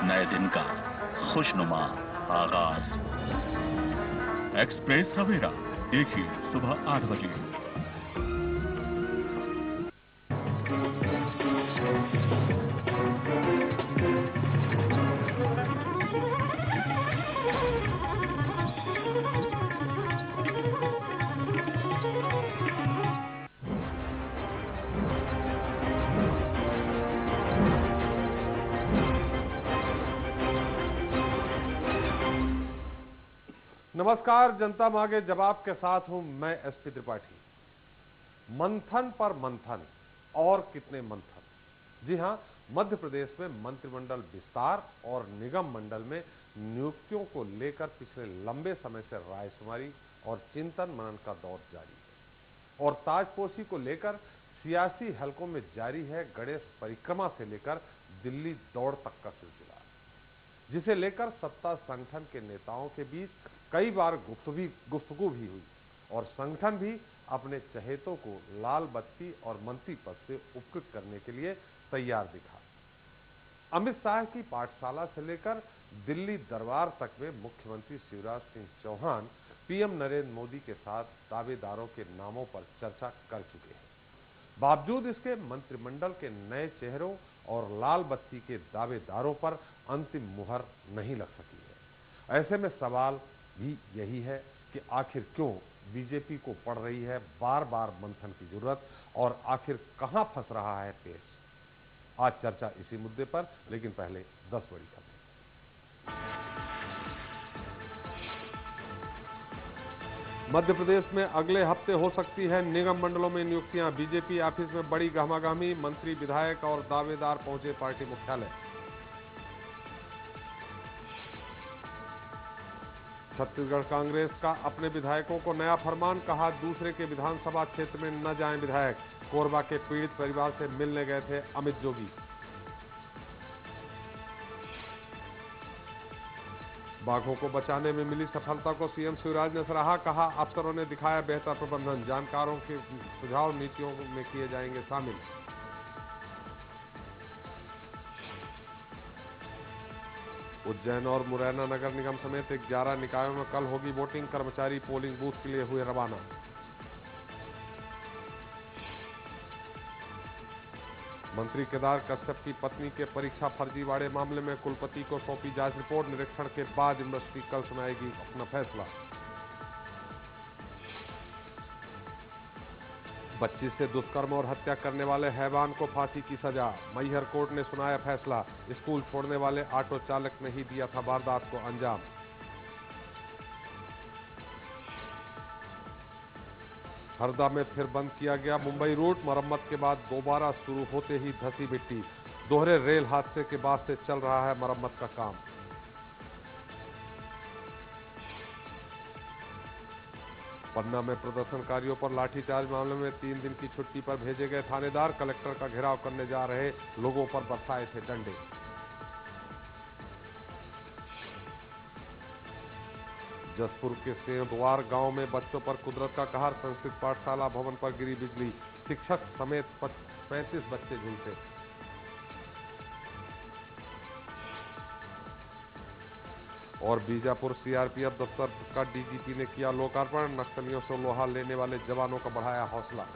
नए दिन का खुशनुमा आगाज। एक्सप्रेस सवेरा देखिए सुबह 8 बजे। नमस्कार, जनता मांगे जवाब के साथ हूं मैं एसपी त्रिपाठी। मंथन पर मंथन और कितने मंथन। जी हां, मध्य प्रदेश में मंत्रिमंडल विस्तार और निगम मंडल में नियुक्तियों को लेकर पिछले लंबे समय से रायशुमारी और चिंतन मनन का दौर जारी है और ताजपोशी को लेकर सियासी हलकों में जारी है गणेश परिक्रमा से लेकर दिल्ली दौड़ तक का सिलसिला, जिसे लेकर सत्ता संगठन के नेताओं के बीच कई बार गुफ्तगू भी हुई और संगठन भी अपने चहेतों को लाल बत्ती और मंत्री पद से उपकृत करने के लिए तैयार दिखा। अमित शाह की पाठशाला से लेकर दिल्ली दरबार तक में मुख्यमंत्री शिवराज सिंह चौहान पीएम नरेंद्र मोदी के साथ दावेदारों के नामों पर चर्चा कर चुके हैं। बावजूद इसके मंत्रिमंडल के नए चेहरों और लाल बत्ती के दावेदारों पर अंतिम मुहर नहीं लग सकी है। ऐसे में सवाल भी यही है कि आखिर क्यों बीजेपी को पड़ रही है बार बार मंथन की जरूरत और आखिर कहां फंस रहा है पेश। आज चर्चा इसी मुद्दे पर, लेकिन पहले 10 बड़ी खबरें। मध्य प्रदेश में अगले हफ्ते हो सकती है निगम मंडलों में नियुक्तियां। बीजेपी ऑफिस में बड़ी गहमागहमी, मंत्री विधायक और दावेदार पहुंचे पार्टी मुख्यालय। छत्तीसगढ़ कांग्रेस का अपने विधायकों को नया फरमान, कहा दूसरे के विधानसभा क्षेत्र में न जाएं विधायक। कोरबा के पीड़ित परिवार से मिलने गए थे अमित जोगी। बाघों को बचाने में मिली सफलता को सीएम शिवराज ने सराहा, कहा अफसरों ने दिखाया बेहतर प्रबंधन, जानकारों के सुझाव नीतियों में किए जाएंगे शामिल। उज्जैन और मुरैना नगर निगम समेत 11 निकायों में कल होगी वोटिंग, कर्मचारी पोलिंग बूथ के लिए हुए रवाना। मंत्री केदार कश्यप की पत्नी के परीक्षा फर्जीवाड़े मामले में कुलपति को सौंपी जांच रिपोर्ट, निरीक्षण के बाद यूनिवर्सिटी कल सुनाएगी अपना फैसला। बच्ची से दुष्कर्म और हत्या करने वाले हैवान को फांसी की सजा, मैहर कोर्ट ने सुनाया फैसला। स्कूल छोड़ने वाले ऑटो चालक ने ही दिया था वारदात को अंजाम। हरदा में फिर बंद किया गया मुंबई रूट, मरम्मत के बाद दोबारा शुरू होते ही धसी मिट्टी। दोहरे रेल हादसे के बाद से चल रहा है मरम्मत का काम। पन्ना में प्रदर्शनकारियों पर लाठीचार्ज मामले में 3 दिन की छुट्टी पर भेजे गए थानेदार, कलेक्टर का घेराव करने जा रहे लोगों पर बरसाए थे डंडे। जसपुर के सेंधवार गांव में बच्चों पर कुदरत का कहर, संस्कृत पाठशाला भवन पर गिरी बिजली, शिक्षक समेत 35 बच्चे झुलसे। और बीजापुर सीआरपीएफ दफ्तर का डीजीपी ने किया लोकार्पण, नक्सलियों से लोहा लेने वाले जवानों का बढ़ाया हौसला।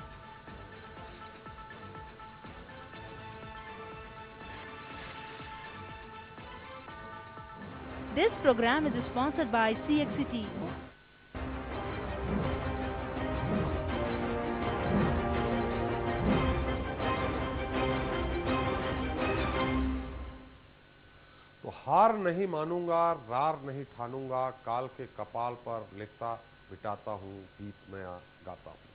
This program is sponsored by CXCT. तो हार नहीं मानूंगा, रार नहीं ठानूंगा, काल के कपाल पर लिखता मिटाता हूं, गीत मैं गाता हूं।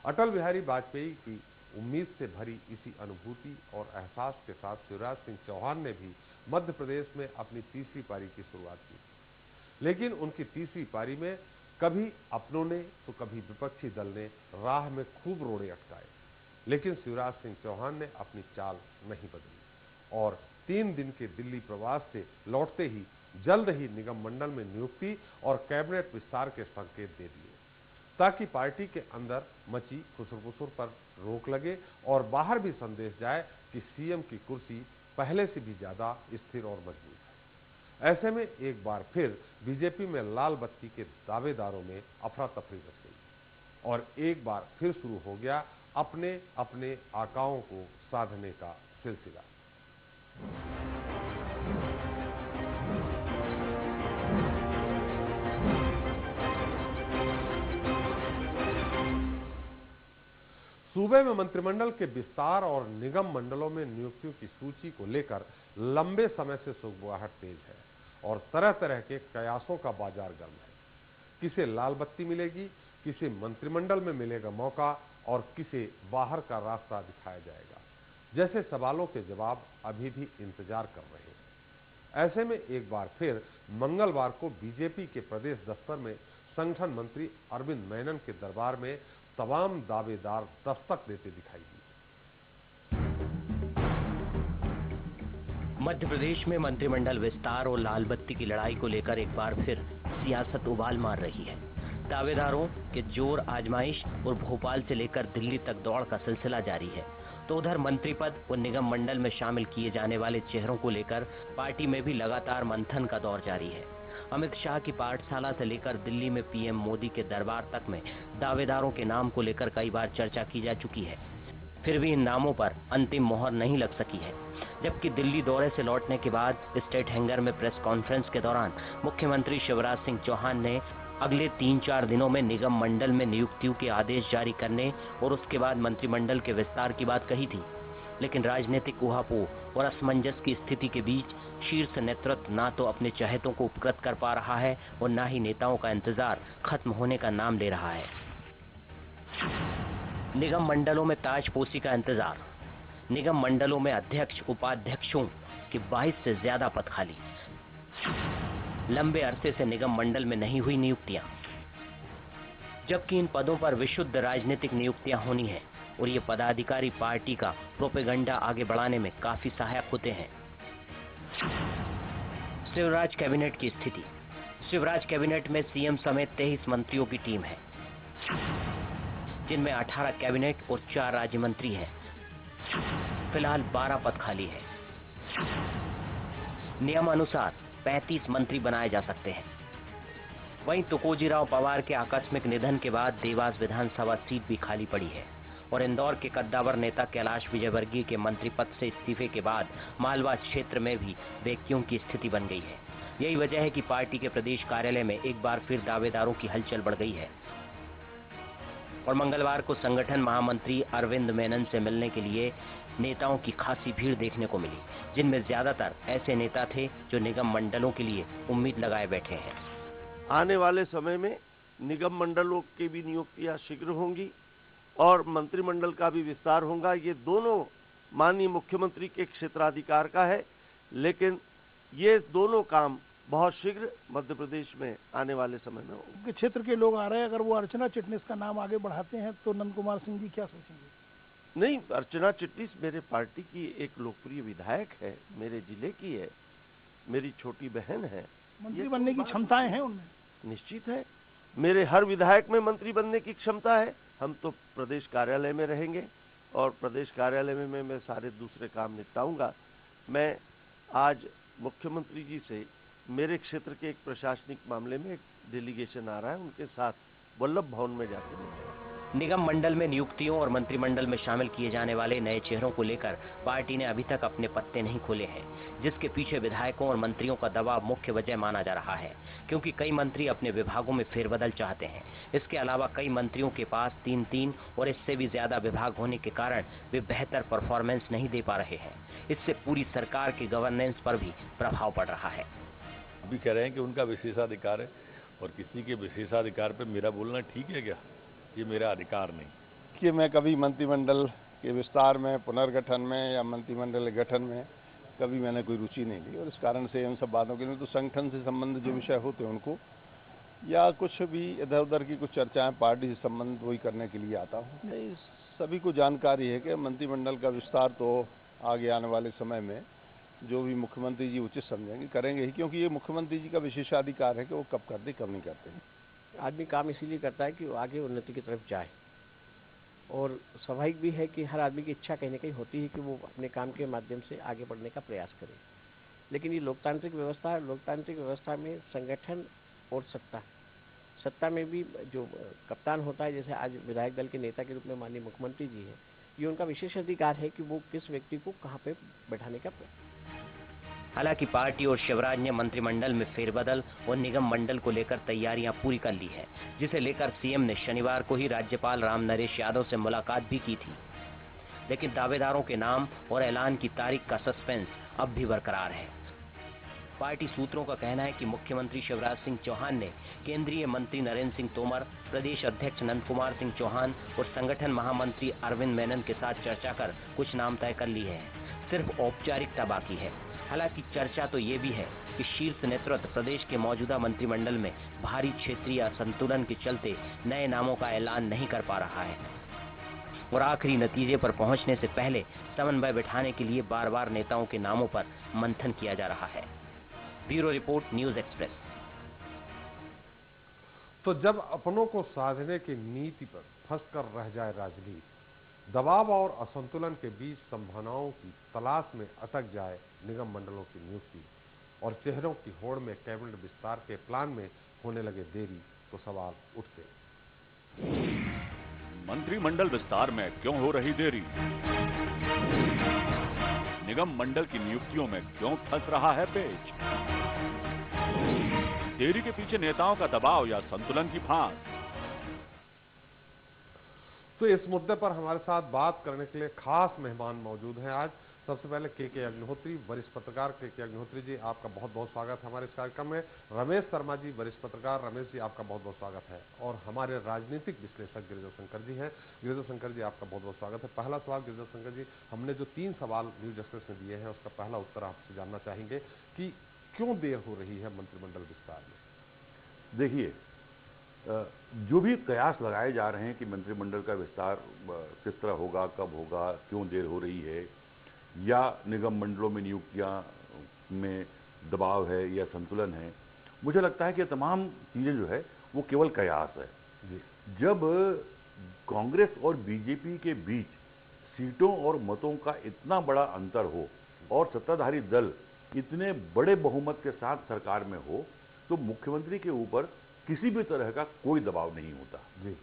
अटल बिहारी वाजपेयी की उम्मीद से भरी इसी अनुभूति और एहसास के साथ शिवराज सिंह चौहान ने भी मध्य प्रदेश में अपनी तीसरी पारी की शुरुआत की। लेकिन उनकी तीसरी पारी में कभी अपनों ने तो कभी विपक्षी दल ने राह में खूब रोड़े अटकाए, लेकिन शिवराज सिंह चौहान ने अपनी चाल नहीं बदली और 3 दिन के दिल्ली प्रवास से लौटते ही जल्द ही निगम मंडल में नियुक्ति और कैबिनेट विस्तार के संकेत दे दिए, ताकि पार्टी के अंदर मची खुसर-फुसर पर रोक लगे और बाहर भी संदेश जाए कि सीएम की कुर्सी पहले से भी ज्यादा स्थिर और मजबूत है। ऐसे में एक बार फिर बीजेपी में लाल बत्ती के दावेदारों में अफरा तफरी मच गई और एक बार फिर शुरू हो गया अपने अपने आकाओं को साधने का सिलसिला। सूबे में मंत्रिमंडल के विस्तार और निगम मंडलों में नियुक्तियों की सूची को लेकर लंबे समय से सुगबुगाहट तेज है और तरह तरह के कयासों का बाजार गर्म है। किसे लाल बत्ती मिलेगी, किसे मंत्रिमंडल में मिलेगा मौका और किसे बाहर का रास्ता दिखाया जाएगा, जैसे सवालों के जवाब अभी भी इंतजार कर रहे हैं। ऐसे में एक बार फिर मंगलवार को बीजेपी के प्रदेश दफ्तर में संगठन मंत्री अरविंद मेनन के दरबार में तमाम दावेदार दस्तक देते दिखाई दिए। मध्य प्रदेश में मंत्रिमंडल विस्तार और लाल बत्ती की लड़ाई को लेकर एक बार फिर सियासत उबाल मार रही है। दावेदारों के जोर आजमाइश और भोपाल से लेकर दिल्ली तक दौड़ का सिलसिला जारी है। तो उधर मंत्री पद और निगम मंडल में शामिल किए जाने वाले चेहरों को लेकर पार्टी में भी लगातार मंथन का दौर जारी है। अमित शाह की पाठशाला से लेकर दिल्ली में पीएम मोदी के दरबार तक में दावेदारों के नाम को लेकर कई बार चर्चा की जा चुकी है। फिर भी इन नामों पर अंतिम मोहर नहीं लग सकी है। जबकि दिल्ली दौरे से लौटने के बाद स्टेट हैंगर में प्रेस कॉन्फ्रेंस के दौरान मुख्यमंत्री शिवराज सिंह चौहान ने अगले 3-4 दिनों में निगम मंडल में नियुक्तियों के आदेश जारी करने और उसके बाद मंत्रिमंडल के विस्तार की बात कही थी। लेकिन राजनीतिक ऊहापोह और असमंजस की स्थिति के बीच शीर्ष नेतृत्व ना तो अपने चहेतों को उपकृत कर पा रहा है और ना ही नेताओं का इंतजार खत्म होने का नाम ले रहा है। निगम मंडलों में ताजपोशी का इंतजार। निगम मंडलों में अध्यक्ष उपाध्यक्षों के 22 से ज्यादा पद खाली। लंबे अरसे से निगम मंडल में नहीं हुई नियुक्तियां, जबकि इन पदों पर विशुद्ध राजनीतिक नियुक्तियां होनी है और ये पदाधिकारी पार्टी का प्रोपेगेंडा आगे बढ़ाने में काफी सहायक होते हैं। शिवराज कैबिनेट की स्थिति। शिवराज कैबिनेट में सीएम समेत 23 मंत्रियों की टीम है, जिनमें 18 कैबिनेट और 4 राज्य मंत्री हैं। फिलहाल 12 पद खाली है। नियमानुसार 35 मंत्री बनाए जा सकते हैं। वहीं तुकोजीराव पवार के आकस्मिक निधन के बाद देवास विधानसभा सीट भी खाली पड़ी है और इंदौर के कद्दावर नेता कैलाश विजयवर्गीय के मंत्री पद से इस्तीफे के बाद मालवा क्षेत्र में भी वैक्यूम की स्थिति बन गई है। यही वजह है कि पार्टी के प्रदेश कार्यालय में एक बार फिर दावेदारों की हलचल बढ़ गई है और मंगलवार को संगठन महामंत्री अरविंद मेनन से मिलने के लिए नेताओं की खासी भीड़ देखने को मिली, जिनमें ज्यादातर ऐसे नेता थे जो निगम मंडलों के लिए उम्मीद लगाए बैठे हैं। आने वाले समय में निगम मंडलों की भी नियुक्तियां शीघ्र होंगी और मंत्रिमंडल का भी विस्तार होगा। ये दोनों माननीय मुख्यमंत्री के क्षेत्राधिकार का है, लेकिन ये दोनों काम बहुत शीघ्र मध्य प्रदेश में आने वाले समय में होंगे। क्षेत्र के लोग आ रहे हैं, अगर वो अर्चना चिटनिस का नाम आगे बढ़ाते हैं तो नंद कुमार सिंह जी क्या सोचेंगे? नहीं, अर्चना चिटनिस मेरे पार्टी की एक लोकप्रिय विधायक है, मेरे जिले की है, मेरी छोटी बहन है। मंत्री बनने की क्षमताएं हैं उनमें? निश्चित है, मेरे हर विधायक में मंत्री बनने की क्षमता है। हम तो प्रदेश कार्यालय में रहेंगे और प्रदेश कार्यालय में मैं सारे दूसरे काम निपटाऊंगा। मैं आज मुख्यमंत्री जी से मेरे क्षेत्र के एक प्रशासनिक मामले में एक डेलीगेशन आ रहा है, उनके साथ वल्लभ भवन में जाकर मिलूंगा। निगम मंडल में नियुक्तियों और मंत्रिमंडल में शामिल किए जाने वाले नए चेहरों को लेकर पार्टी ने अभी तक अपने पत्ते नहीं खोले हैं, जिसके पीछे विधायकों और मंत्रियों का दबाव मुख्य वजह माना जा रहा है, क्योंकि कई मंत्री अपने विभागों में फेरबदल चाहते हैं। इसके अलावा कई मंत्रियों के पास 3-3 और इससे भी ज्यादा विभाग होने के कारण वे बेहतर परफॉर्मेंस नहीं दे पा रहे हैं। इससे पूरी सरकार की गवर्नेंस पर भी प्रभाव पड़ रहा है। अभी कह रहे हैं कि उनका विशेषाधिकार है और किसी के विशेषाधिकार पे मेरा बोलना ठीक है क्या? ये मेरा अधिकार नहीं कि मैं कभी मंत्रिमंडल के विस्तार में, पुनर्गठन में या मंत्रिमंडल के गठन में कभी मैंने कोई रुचि नहीं ली और इस कारण से इन सब बातों के लिए तो संगठन से संबंधित जो विषय होते हैं उनको या कुछ भी इधर उधर की कुछ चर्चाएं पार्टी से संबंधित वही करने के लिए आता हूँ। नहीं, सभी को जानकारी है कि मंत्रिमंडल का विस्तार तो आगे आने वाले समय में जो भी मुख्यमंत्री जी उचित समझेंगे करेंगे ही, क्योंकि ये मुख्यमंत्री जी का विशेषाधिकार है कि वो कब करते कब नहीं करते हैं। आदमी काम इसीलिए करता है कि वो आगे उन्नति की तरफ जाए और स्वाभाविक भी है कि हर आदमी की इच्छा कहीं ना कहीं होती है कि वो अपने काम के माध्यम से आगे बढ़ने का प्रयास करे। लेकिन ये लोकतांत्रिक व्यवस्था है। लोकतांत्रिक व्यवस्था में संगठन और सत्ता में भी जो कप्तान होता है, जैसे आज विधायक दल के नेता के रूप में माननीय मुख्यमंत्री जी हैं, ये उनका विशेष अधिकार है कि वो किस व्यक्ति को कहाँ पे बैठाने का। हालांकि पार्टी और शिवराज ने मंत्रिमंडल में फेरबदल और निगम मंडल को लेकर तैयारियां पूरी कर ली है, जिसे लेकर सीएम ने शनिवार को ही राज्यपाल राम नरेश यादव से मुलाकात भी की थी। लेकिन दावेदारों के नाम और ऐलान की तारीख का सस्पेंस अब भी बरकरार है। पार्टी सूत्रों का कहना है कि मुख्यमंत्री शिवराज सिंह चौहान ने केंद्रीय मंत्री नरेंद्र सिंह तोमर, प्रदेश अध्यक्ष नंद कुमार सिंह चौहान और संगठन महामंत्री अरविंद मेनन के साथ चर्चा कर कुछ नाम तय कर लिए हैं। सिर्फ औपचारिकता बाकी है। हालांकि चर्चा तो ये भी है कि शीर्ष नेतृत्व प्रदेश के मौजूदा मंत्रिमंडल में भारी क्षेत्रीय असंतुलन के चलते नए नामों का ऐलान नहीं कर पा रहा है और आखिरी नतीजे पर पहुंचने से पहले समन्वय बिठाने के लिए बार बार नेताओं के नामों पर मंथन किया जा रहा है। Bureau report, news express. तो जब अपनों को साधने की नीति पर फंसकर रह जाए राजनीति, दबाव और असंतुलन के बीच संभावनाओं की तलाश में अटक जाए निगम मंडलों की नियुक्ति और चेहरों की होड़ में कैबिनेट विस्तार के प्लान में होने लगे देरी, तो सवाल उठते। मंत्रिमंडल विस्तार में क्यों हो रही देरी? निगम मंडल की नियुक्तियों में क्यों फंस रहा है पेच? देरी के पीछे नेताओं का दबाव या संतुलन की फांस? तो इस मुद्दे पर हमारे साथ बात करने के लिए खास मेहमान मौजूद हैं आज। सबसे पहले के अग्निहोत्री, वरिष्ठ पत्रकार। के अग्निहोत्री जी, आपका बहुत बहुत स्वागत है हमारे इस कार्यक्रम में। रमेश शर्मा जी, वरिष्ठ पत्रकार। रमेश जी, आपका बहुत बहुत स्वागत है। और हमारे राजनीतिक विश्लेषक गिरिजा शंकर जी हैं। गिरिजा शंकर जी, आपका बहुत बहुत स्वागत है। पहला सवाल गिरिजा शंकर जी, हमने जो 3 सवाल न्यूज एक्सप्रेस में दिए हैं, उसका पहला उत्तर आपसे जानना चाहेंगे कि क्यों देर हो रही है मंत्रिमंडल विस्तार में? देखिए, जो भी कयास लगाए जा रहे हैं कि मंत्रिमंडल का विस्तार किस तरह होगा, कब होगा, क्यों देर हो रही है, या निगम मंडलों में नियुक्तियां में दबाव है या संतुलन है, मुझे लगता है कि तमाम चीजें जो है वो केवल कयास है। जब कांग्रेस और बीजेपी के बीच सीटों और मतों का इतना बड़ा अंतर हो और सत्ताधारी दल इतने बड़े बहुमत के साथ सरकार में हो, तो मुख्यमंत्री के ऊपर किसी भी तरह का कोई दबाव नहीं होता। जी,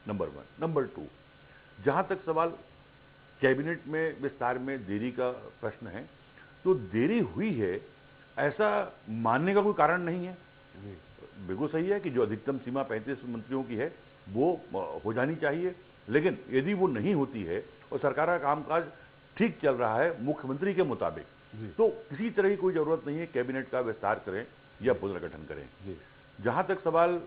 नंबर 1। नंबर 2, जहां तक सवाल कैबिनेट में विस्तार में देरी का प्रश्न है, तो देरी हुई है ऐसा मानने का कोई कारण नहीं है। बिल्कुल सही है कि जो अधिकतम सीमा 35 मंत्रियों की है वो हो जानी चाहिए, लेकिन यदि वो नहीं होती है और सरकार का कामकाज ठीक चल रहा है मुख्यमंत्री के मुताबिक, तो किसी तरह की कोई जरूरत नहीं है कैबिनेट का विस्तार करें या पुनर्गठन करें। जहां तक सवाल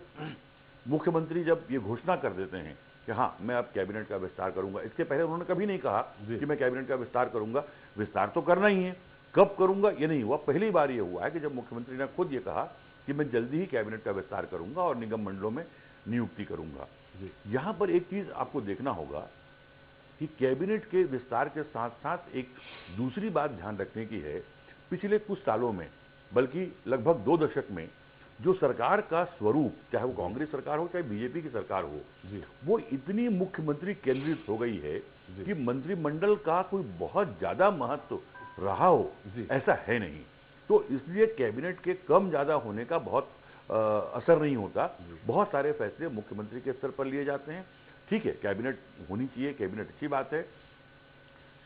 मुख्यमंत्री जब ये घोषणा कर देते हैं कि हाँ मैं अब कैबिनेट का विस्तार करूंगा, इसके पहले उन्होंने कभी नहीं कहा कि मैं कैबिनेट का विस्तार करूंगा। विस्तार तो करना ही है, कब करूंगा ये नहीं हुआ। पहली बार ये हुआ है कि जब मुख्यमंत्री ने खुद ये कहा कि मैं जल्दी ही कैबिनेट का विस्तार करूंगा और निगम मंडलों में नियुक्ति करूंगा। यहां पर एक चीज आपको देखना होगा कि कैबिनेट के विस्तार के साथ साथ एक दूसरी बात ध्यान रखने की है। पिछले कुछ सालों में, बल्कि लगभग 2 दशक में, जो सरकार का स्वरूप, चाहे वो कांग्रेस सरकार हो चाहे बीजेपी की सरकार हो, वो इतनी मुख्यमंत्री केंद्रित हो गई है कि मंत्रिमंडल का कोई बहुत ज्यादा महत्व रहा हो ऐसा है नहीं। तो इसलिए कैबिनेट के कम ज्यादा होने का बहुत असर नहीं होता। बहुत सारे फैसले मुख्यमंत्री के स्तर पर लिए जाते हैं। ठीक है, कैबिनेट होनी चाहिए, कैबिनेट अच्छी बात है।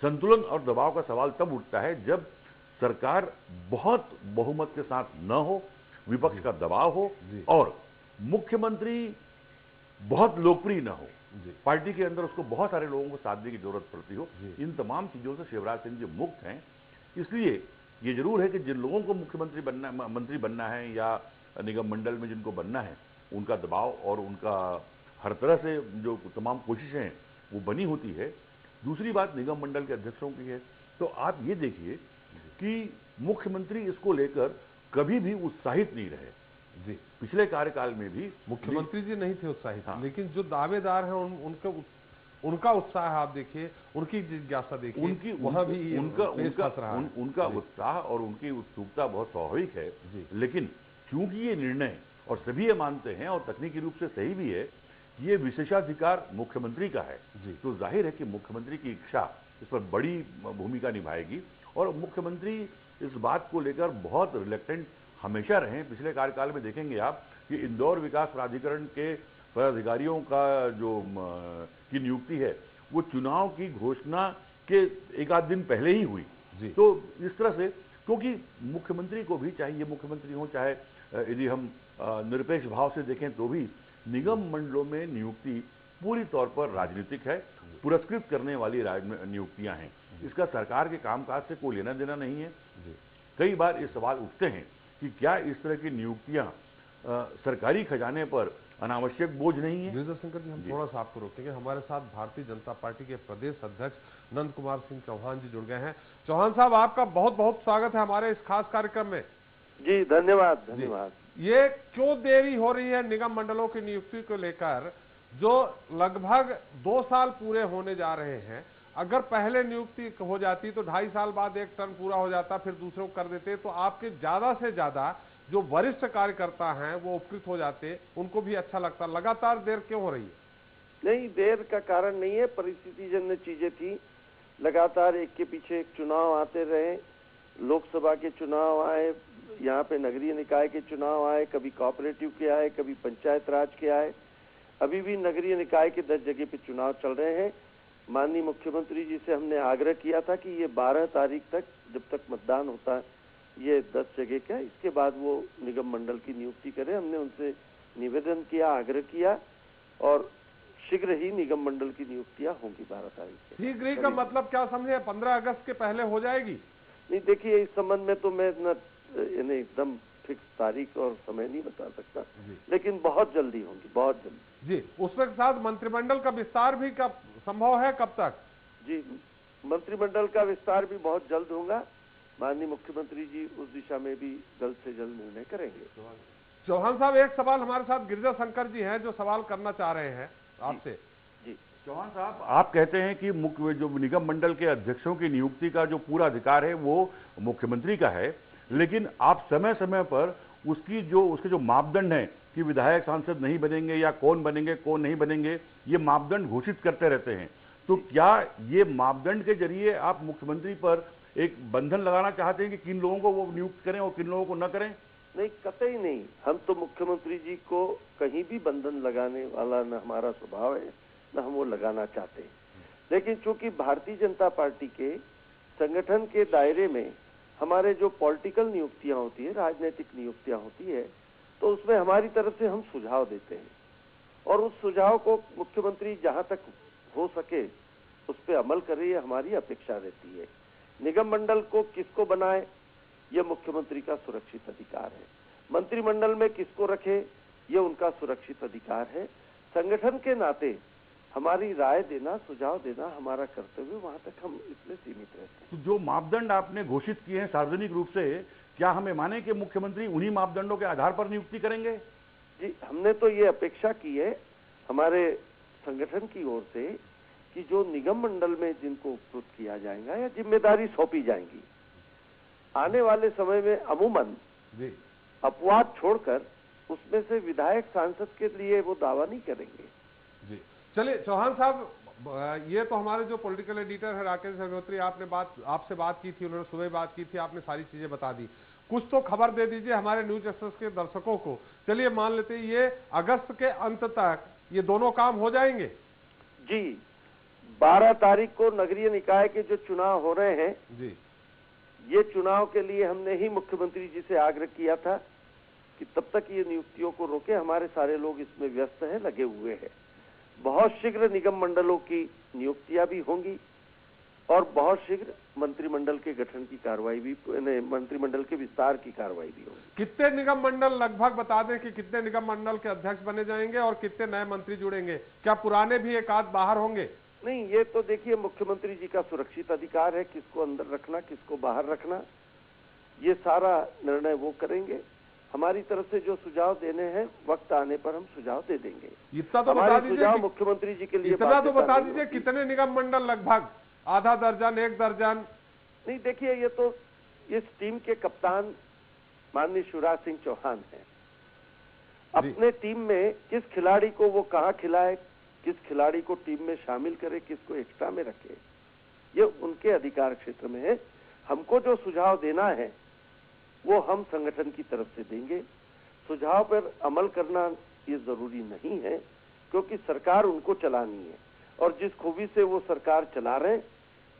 संतुलन और दबाव का सवाल तब उठता है जब सरकार बहुत बहुमत के साथ न हो, विपक्ष का दबाव हो और मुख्यमंत्री बहुत लोकप्रिय न हो, पार्टी के अंदर उसको बहुत सारे लोगों को साधने की जरूरत पड़ती हो। इन तमाम चीजों से शिवराज सिंह जी मुक्त हैं। इसलिए ये जरूर है कि जिन लोगों को मुख्यमंत्री बनना, मंत्री बनना है या निगम मंडल में जिनको बनना है, उनका दबाव और उनका हर तरह से जो तमाम कोशिशें हैं वो बनी होती है। दूसरी बात निगम मंडल के अध्यक्षों की है। तो आप ये देखिए कि मुख्यमंत्री इसको लेकर कभी भी उत्साहित नहीं रहे। जी, पिछले कार्यकाल में भी मुख्यमंत्री जी नहीं थे उत्साहित। हाँ। लेकिन जो दावेदार हैं उनका उत्साह आप देखिए, उनकी जिज्ञासा देखिए, उनका उत्साह और उनकी उत्सुकता बहुत स्वाभाविक है। लेकिन क्योंकि ये निर्णय, और सभी ये मानते हैं और तकनीकी रूप से सही भी है, ये विशेषाधिकार मुख्यमंत्री का है, तो जाहिर है कि मुख्यमंत्री की इच्छा इस पर बड़ी भूमिका निभाएगी और मुख्यमंत्री इस बात को लेकर बहुत रिलेक्टेंट हमेशा रहे हैं। पिछले कार्यकाल में देखेंगे आप कि इंदौर विकास प्राधिकरण के पदाधिकारियों का की नियुक्ति है वो चुनाव की घोषणा के एक आध दिन पहले ही हुई। तो इस तरह से, क्योंकि मुख्यमंत्री को भी, चाहे ये मुख्यमंत्री हो चाहे यदि हम निरपेक्ष भाव से देखें तो भी, निगम मंडलों में नियुक्ति पूरी तौर पर राजनीतिक है, पुरस्कृत करने वाली नियुक्तियां हैं। इसका सरकार के कामकाज से कोई लेना देना नहीं है। कई बार ये सवाल उठते हैं कि क्या इस तरह की नियुक्तियां सरकारी खजाने पर अनावश्यक बोझ नहीं है। गिरिजा शंकर जी, हम थोड़ा सा आपको रोकेंगे। हमारे साथ भारतीय जनता पार्टी के प्रदेश अध्यक्ष नंद कुमार सिंह चौहान जी जुड़ गए हैं। चौहान साहब, आपका बहुत बहुत स्वागत है हमारे इस खास कार्यक्रम में। जी धन्यवाद। धन्यवाद। ये क्यों देरी हो रही है निगम मंडलों की नियुक्ति को लेकर, जो लगभग 2 साल पूरे होने जा रहे हैं? अगर पहले नियुक्ति हो जाती तो 2.5 साल बाद एक टर्म पूरा हो जाता, फिर दूसरों को कर देते, तो आपके ज्यादा से ज्यादा जो वरिष्ठ कार्यकर्ता हैं वो उपकृत हो जाते, उनको भी अच्छा लगता। लगातार देर क्यों हो रही है? नहीं, देर का कारण नहीं है, परिस्थिति जन्य चीजें थी। लगातार एक के पीछे एक चुनाव आते रहे, लोकसभा के चुनाव आए, यहाँ पे नगरीय निकाय के चुनाव आए, कभी कोऑपरेटिव के आए, कभी पंचायत राज के आए। अभी भी नगरीय निकाय के 10 जगह पे चुनाव चल रहे हैं। माननीय मुख्यमंत्री जी से हमने आग्रह किया था कि ये 12 तारीख तक, जब तक मतदान होता है, ये 10 जगह का, इसके बाद वो निगम मंडल की नियुक्ति करें। हमने उनसे निवेदन किया, आग्रह किया, और शीघ्र ही निगम मंडल की नियुक्तियां होंगी 12 तारीख से। शीघ्र ही का मतलब क्या समझे? 15 अगस्त के पहले हो जाएगी? नहीं, देखिए, इस संबंध में तो मैं एकदम फिक्स तारीख और समय नहीं बता सकता, लेकिन बहुत जल्दी होंगी, बहुत जल्दी। जी, उसके साथ मंत्रिमंडल का विस्तार भी कब संभव है, कब तक? जी, मंत्रिमंडल का विस्तार भी बहुत जल्द होगा। माननीय मुख्यमंत्री जी उस दिशा में भी जल्द से जल्द निर्णय करेंगे। चौहान साहब, एक सवाल हमारे साथ गिरिजा शंकर जी हैं जो सवाल करना चाह रहे हैं आपसे। जी चौहान साहब, आप कहते हैं कि मुख्य जो निगम मंडल के अध्यक्षों की नियुक्ति का जो पूरा अधिकार है वो मुख्यमंत्री का है, लेकिन आप समय समय पर उसके जो मापदंड हैं कि विधायक सांसद नहीं बनेंगे या कौन बनेंगे कौन नहीं बनेंगे, ये मापदंड घोषित करते रहते हैं। तो क्या ये मापदंड के जरिए आप मुख्यमंत्री पर एक बंधन लगाना चाहते हैं कि किन लोगों को वो नियुक्त करें और किन लोगों को न करें? नहीं, कतई नहीं। हम तो मुख्यमंत्री जी को कहीं भी बंधन लगाने वाला न हमारा स्वभाव है, न हम वो लगाना चाहते हैं। लेकिन चूंकि भारतीय जनता पार्टी के संगठन के दायरे में हमारे जो पॉलिटिकल नियुक्तियां होती है, राजनीतिक नियुक्तियां होती है, तो उसमें हमारी तरफ से हम सुझाव देते हैं, और उस सुझाव को मुख्यमंत्री जहां तक हो सके उस पर अमल करे, ये हमारी अपेक्षा रहती है। निगम मंडल को किसको बनाए, ये मुख्यमंत्री का सुरक्षित अधिकार है। मंत्रिमंडल में किसको रखे, ये उनका सुरक्षित अधिकार है। संगठन के नाते हमारी राय देना, सुझाव देना हमारा कर्तव्य, वहां तक हम इसमें सीमित रहते हैं। तो जो मापदंड आपने घोषित किए हैं सार्वजनिक रूप से, क्या हमें माने कि मुख्यमंत्री उन्हीं मापदंडों के आधार पर नियुक्ति करेंगे? जी, हमने तो ये अपेक्षा की है हमारे संगठन की ओर से कि जो निगम मंडल में जिनको उपकृत किया जाएगा या जिम्मेदारी सौंपी जाएंगी, आने वाले समय में अमूमन अपवाद छोड़कर उसमें से विधायक सांसद के लिए वो दावा नहीं करेंगे। जी, चलिए चौहान साहब, ये तो हमारे जो पॉलिटिकल एडिटर है राकेश अग्निहोत्री, आपसे बात की थी, उन्होंने सुबह बात की थी, आपने सारी चीजें बता दी। कुछ तो खबर दे दीजिए हमारे न्यूज एक्सप्रेस के दर्शकों को। चलिए मान लेते हैं ये अगस्त के अंत तक ये दोनों काम हो जाएंगे। जी, 12 तारीख को नगरीय निकाय के जो चुनाव हो रहे हैं जी, ये चुनाव के लिए हमने ही मुख्यमंत्री जी से आग्रह किया था कि तब तक ये नियुक्तियों को रोके, हमारे सारे लोग इसमें व्यस्त हैं, लगे हुए हैं। बहुत शीघ्र निगम मंडलों की नियुक्तियां भी होंगी और बहुत शीघ्र मंत्रिमंडल के गठन की कार्रवाई भी, मंत्रिमंडल के विस्तार की कार्रवाई भी होगी। कितने निगम मंडल, लगभग बता दें कि कितने निगम मंडल के अध्यक्ष बने जाएंगे और कितने नए मंत्री जुड़ेंगे? क्या पुराने भी एक आध बाहर होंगे? नहीं, ये तो देखिए मुख्यमंत्री जी का सुरक्षित अधिकार है, किसको अंदर रखना किसको बाहर रखना, ये सारा निर्णय वो करेंगे। हमारी तरफ से जो सुझाव देने हैं वक्त आने पर हम सुझाव दे देंगे। इतना तो बता दीजिए, सुझाव मुख्यमंत्री जी के लिए इतना तो बता दीजिए कितने निगम मंडल, लगभग आधा दर्जन, 1 दर्जन? नहीं, देखिए, ये तो इस टीम के कप्तान माननीय शिवराज सिंह चौहान हैं। अपने टीम में किस खिलाड़ी को वो कहाँ खिलाए, किस खिलाड़ी को टीम में शामिल करे, किसको एक्स्ट्रा में रखे, ये उनके अधिकार क्षेत्र में है। हमको जो सुझाव देना है वो हम संगठन की तरफ से देंगे। सुझाव पर अमल करना ये जरूरी नहीं है, क्योंकि सरकार उनको चलानी है और जिस खूबी से वो सरकार चला रहे हैं,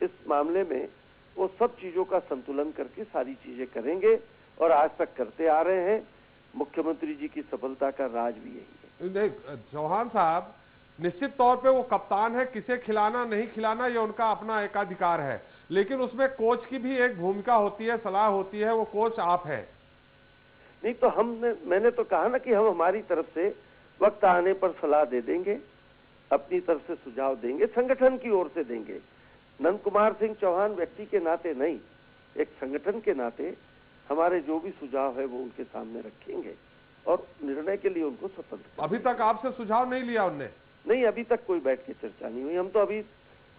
इस मामले में वो सब चीजों का संतुलन करके सारी चीजें करेंगे और आज तक करते आ रहे हैं। मुख्यमंत्री जी की सफलता का राज भी यही है। चौहान साहब, निश्चित तौर पे वो कप्तान है, किसे खिलाना नहीं खिलाना ये उनका अपना एकाधिकार है, लेकिन उसमें कोच की भी एक भूमिका होती है, सलाह होती है, वो कोच आप है। नहीं तो मैंने तो कहा ना कि हम हमारी तरफ से वक्त आने पर सलाह दे देंगे, अपनी तरफ से सुझाव देंगे, संगठन की ओर से देंगे। नंद कुमार सिंह चौहान व्यक्ति के नाते नहीं, एक संगठन के नाते हमारे जो भी सुझाव है वो उनके सामने रखेंगे और निर्णय के लिए उनको स्वतंत्र। अभी तक आपसे सुझाव नहीं लिया उनने? नहीं, अभी तक कोई बैठ के चर्चा नहीं हुई। हम तो अभी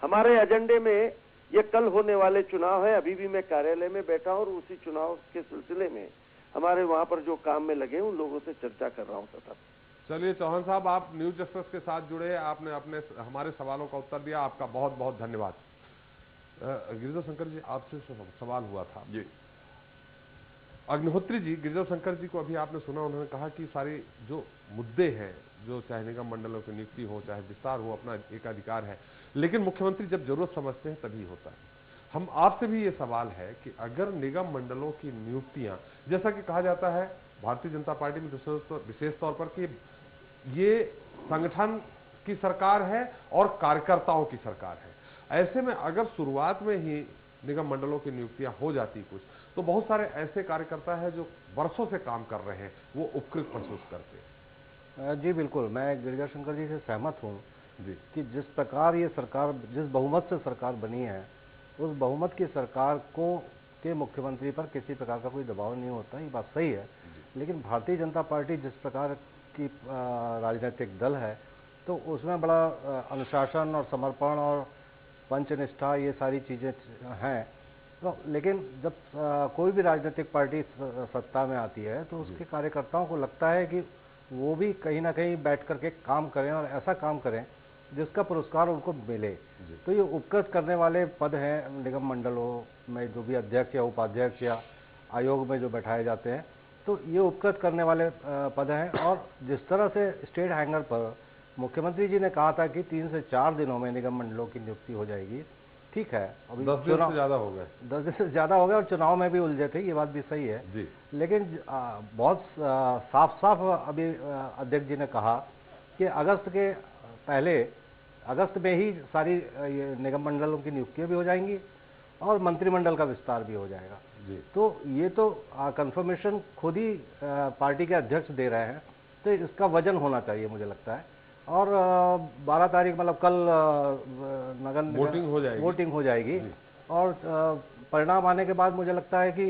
हमारे एजेंडे में ये कल होने वाले चुनाव है, अभी भी मैं कार्यालय में बैठा हूं और उसी चुनाव के सिलसिले में हमारे वहां पर जो काम में लगे उन लोगों से चर्चा कर रहा हूं सतत। चलिए चौहान साहब, आप न्यूज एक्सप्रेस के साथ जुड़े, आपने अपने हमारे सवालों का उत्तर दिया, आपका बहुत बहुत धन्यवाद। गिरिजा शंकर जी, आपसे सवाल हुआ था जी। अग्निहोत्री जी, गिरिजा शंकर जी को अभी आपने सुना, उन्होंने कहा कि सारे जो मुद्दे हैं, जो चाहे निगम मंडलों की नियुक्ति हो चाहे विस्तार हो, अपना एकाधिकार है, लेकिन मुख्यमंत्री जब जरूरत समझते हैं तभी होता है। हम आपसे भी ये सवाल है कि अगर निगम मंडलों की नियुक्तियां, जैसा कि कहा जाता है भारतीय जनता पार्टी में विशेष तौर पर कि ये संगठन की सरकार है और कार्यकर्ताओं की सरकार है, ऐसे में अगर शुरुआत में ही निगम मंडलों की नियुक्तियां हो जाती कुछ, तो बहुत सारे ऐसे कार्यकर्ता हैं जो वर्षों से काम कर रहे हैं, वो उपकृत महसूस करते हैं। जी बिल्कुल, मैं गिरिजा शंकर जी से सहमत हूँ जी कि जिस प्रकार ये सरकार, जिस बहुमत से सरकार बनी है, उस बहुमत की सरकार को के मुख्यमंत्री पर किसी प्रकार का कोई दबाव नहीं होता, ये बात सही है। लेकिन भारतीय जनता पार्टी जिस प्रकार की राजनीतिक दल है, तो उसमें बड़ा अनुशासन और समर्पण और पंचनिष्ठा ये सारी चीज़ें हैं। तो लेकिन जब कोई भी राजनीतिक पार्टी सत्ता में आती है, तो उसके कार्यकर्ताओं को लगता है कि वो भी कहीं ना कहीं बैठ करके काम करें और ऐसा काम करें जिसका पुरस्कार उनको मिले। तो ये उपकृत करने वाले पद हैं निगम मंडलों में, जो भी अध्यक्ष या उपाध्यक्ष या आयोग में जो बैठाए जाते हैं, तो ये उपकृत करने वाले पद हैं। और जिस तरह से स्टेट हैंगर पर मुख्यमंत्री जी ने कहा था कि 3 से 4 दिनों में निगम मंडलों की नियुक्ति हो जाएगी, ठीक है, अभी 10 दिन से ज्यादा हो गए, 10 दिन से ज्यादा हो गए और चुनाव में भी उलझे थे, ये बात भी सही है जी। लेकिन बहुत साफ अभी अध्यक्ष जी ने कहा कि अगस्त के पहले, अगस्त में ही सारी निगम मंडलों की नियुक्तियां भी हो जाएंगी और मंत्रिमंडल का विस्तार भी हो जाएगा जी। तो ये तो कंफर्मेशन खुद ही पार्टी के अध्यक्ष दे रहे हैं, तो इसका वजन होना चाहिए मुझे लगता है। और 12 तारीख मतलब कल नगर वोटिंग हो जाएगी और परिणाम आने के बाद मुझे लगता है कि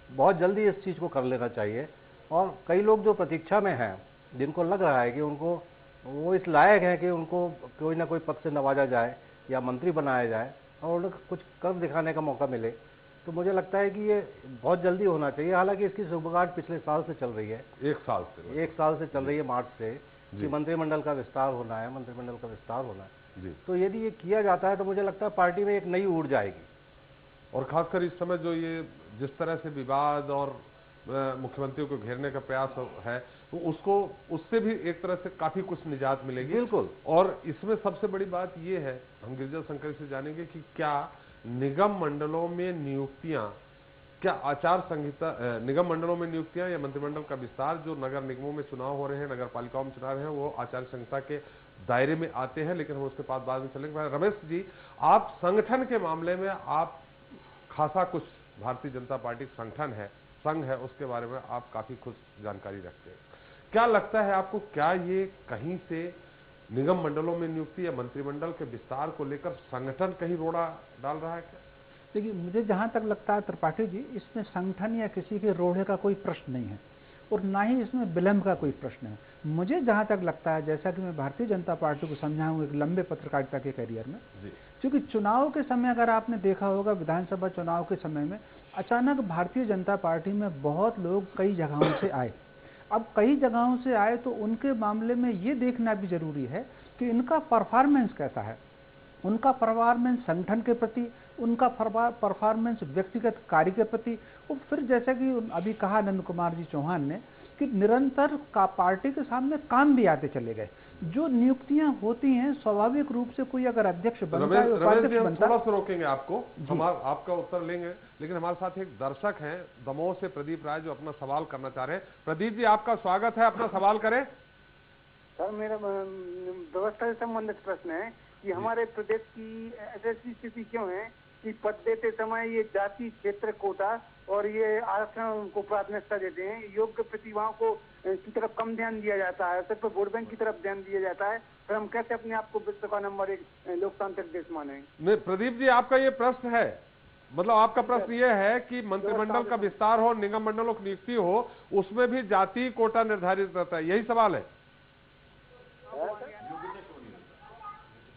बहुत जल्दी इस चीज़ को कर लेना चाहिए। और कई लोग जो प्रतीक्षा में हैं, जिनको लग रहा है कि उनको वो इस लायक है कि उनको कोई ना कोई पद से नवाजा जाए या मंत्री बनाया जाए और उन्हें कुछ कर दिखाने का मौका मिले, तो मुझे लगता है कि ये बहुत जल्दी होना चाहिए। हालांकि इसकी शुरुआत पिछले साल से चल रही है, 1 साल से चल रही है, मार्च से, कि मंत्रिमंडल का विस्तार होना है, मंत्रिमंडल का विस्तार होना है जी। तो यदि ये किया जाता है तो मुझे लगता है पार्टी में एक नई ऊर्जा आएगी। और खासकर इस समय जो ये जिस तरह से विवाद और मुख्यमंत्री को घेरने का प्रयास है, तो उससे भी एक तरह से काफी कुछ निजात मिलेगी। बिल्कुल। और इसमें सबसे बड़ी बात ये है, हम गिरिजा शंकर से जानेंगे कि क्या निगम मंडलों में नियुक्तियां, क्या आचार संहिता, निगम मंडलों में नियुक्तियां या मंत्रिमंडल का विस्तार, जो नगर निगमों में चुनाव हो रहे हैं, नगर पालिकाओं में चुनाव हैं, वो आचार संहिता के दायरे में आते हैं, लेकिन हम उसके बाद में चलेंगे। रमेश जी, आप संगठन के मामले में आप खासा कुछ, भारतीय जनता पार्टी संगठन है, संघ है, उसके बारे में आप काफी कुछ जानकारी रखते हैं। क्या लगता है आपको, क्या ये कहीं से निगम मंडलों में नियुक्ति या मंत्रिमंडल के विस्तार को लेकर संगठन कहीं रोड़ा डाल रहा है क्या? देखिए, मुझे जहाँ तक लगता है त्रिपाठी जी, इसमें संगठन या किसी के रोड़े का कोई प्रश्न नहीं है और ना ही इसमें विलंब का कोई प्रश्न है। मुझे जहाँ तक लगता है, जैसा कि मैं भारतीय जनता पार्टी को समझा हूँ एक लंबे पत्रकारिता के करियर में, क्योंकि चुनाव के समय अगर आपने देखा होगा, विधानसभा चुनाव के समय में अचानक भारतीय जनता पार्टी में बहुत लोग कई जगहों से आए। अब कई जगहों से आए तो उनके मामले में ये देखना भी जरूरी है कि इनका परफॉर्मेंस कैसा है, उनका परफॉर्मेंस संगठन के प्रति, उनका परफॉर्मेंस व्यक्तिगत कार्य के प्रति, और फिर जैसा कि अभी कहा नंद कुमार जी चौहान ने कि निरंतर का पार्टी के सामने काम भी आते चले गए। जो नियुक्तियां होती हैं स्वाभाविक रूप से कोई अगर अध्यक्ष बनता है, थोड़ा सा रोकेंगे आपको, हम आपका उत्तर लेंगे, लेकिन हमारे साथ एक दर्शक हैं दमोह से प्रदीप राय जो अपना सवाल करना चाह रहे हैं। प्रदीप जी आपका स्वागत है, अपना सवाल करें। सर मेरा व्यवस्था से संबंधित प्रश्न है कि हमारे प्रदेश की ऐसी स्थिति क्यों है कि पद देते समय ये जाति क्षेत्र कोटा और ये आरक्षण को प्राथमिकता देते हैं, योग्य प्रतिभाओं को की तरफ कम ध्यान दिया जाता है, सिर्फ वोट बैंक की तरफ ध्यान दिया जाता है, फिर हम कैसे अपने आप को विश्व का नंबर 1 लोकतांत्रिक देश मानेंगे? प्रदीप जी आपका ये प्रश्न है, मतलब आपका प्रश्न ये है कि मंत्रिमंडल का विस्तार हो, निगम मंडलों की नियुक्ति हो, उसमें भी जाति कोटा निर्धारित रहता है, यही सवाल है?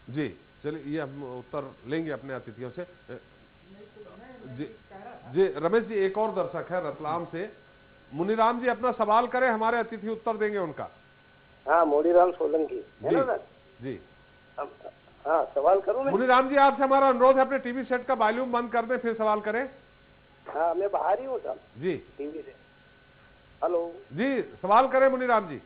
जी चलिए, ये हम उत्तर लेंगे अपने अतिथियों से। जी रमेश जी, एक और दर्शक है रतलाम से, मुनीराम जी अपना सवाल करें, हमारे अतिथि उत्तर देंगे उनका। हाँ, मोनीराम सोलंकी है ना सर? जी हाँ, सवाल करूं मैं? मुनीराम जी आपसे हमारा अनुरोध है अपने टीवी सेट का वॉल्यूम बंद कर दें, फिर सवाल करें। हाँ, मैं बाहर ही हूँ सर जी टीवी से। हेलो जी, सवाल करें मुनीराम जी।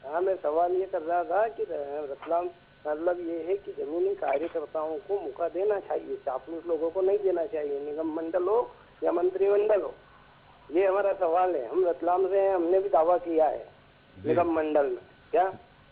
हाँ, मैं सवाल ये कर रहा था कि रतलाम मतलब ये है कि जमीनी कार्यकर्ताओं को मौका देना चाहिए, चापलूस लोगों को नहीं देना चाहिए, निगम मंडल हो या मंत्रिमंडल हो। ये हमारा सवाल है। हम रतलाम से हैं, हमने भी दावा किया है निगम मंडल में क्या,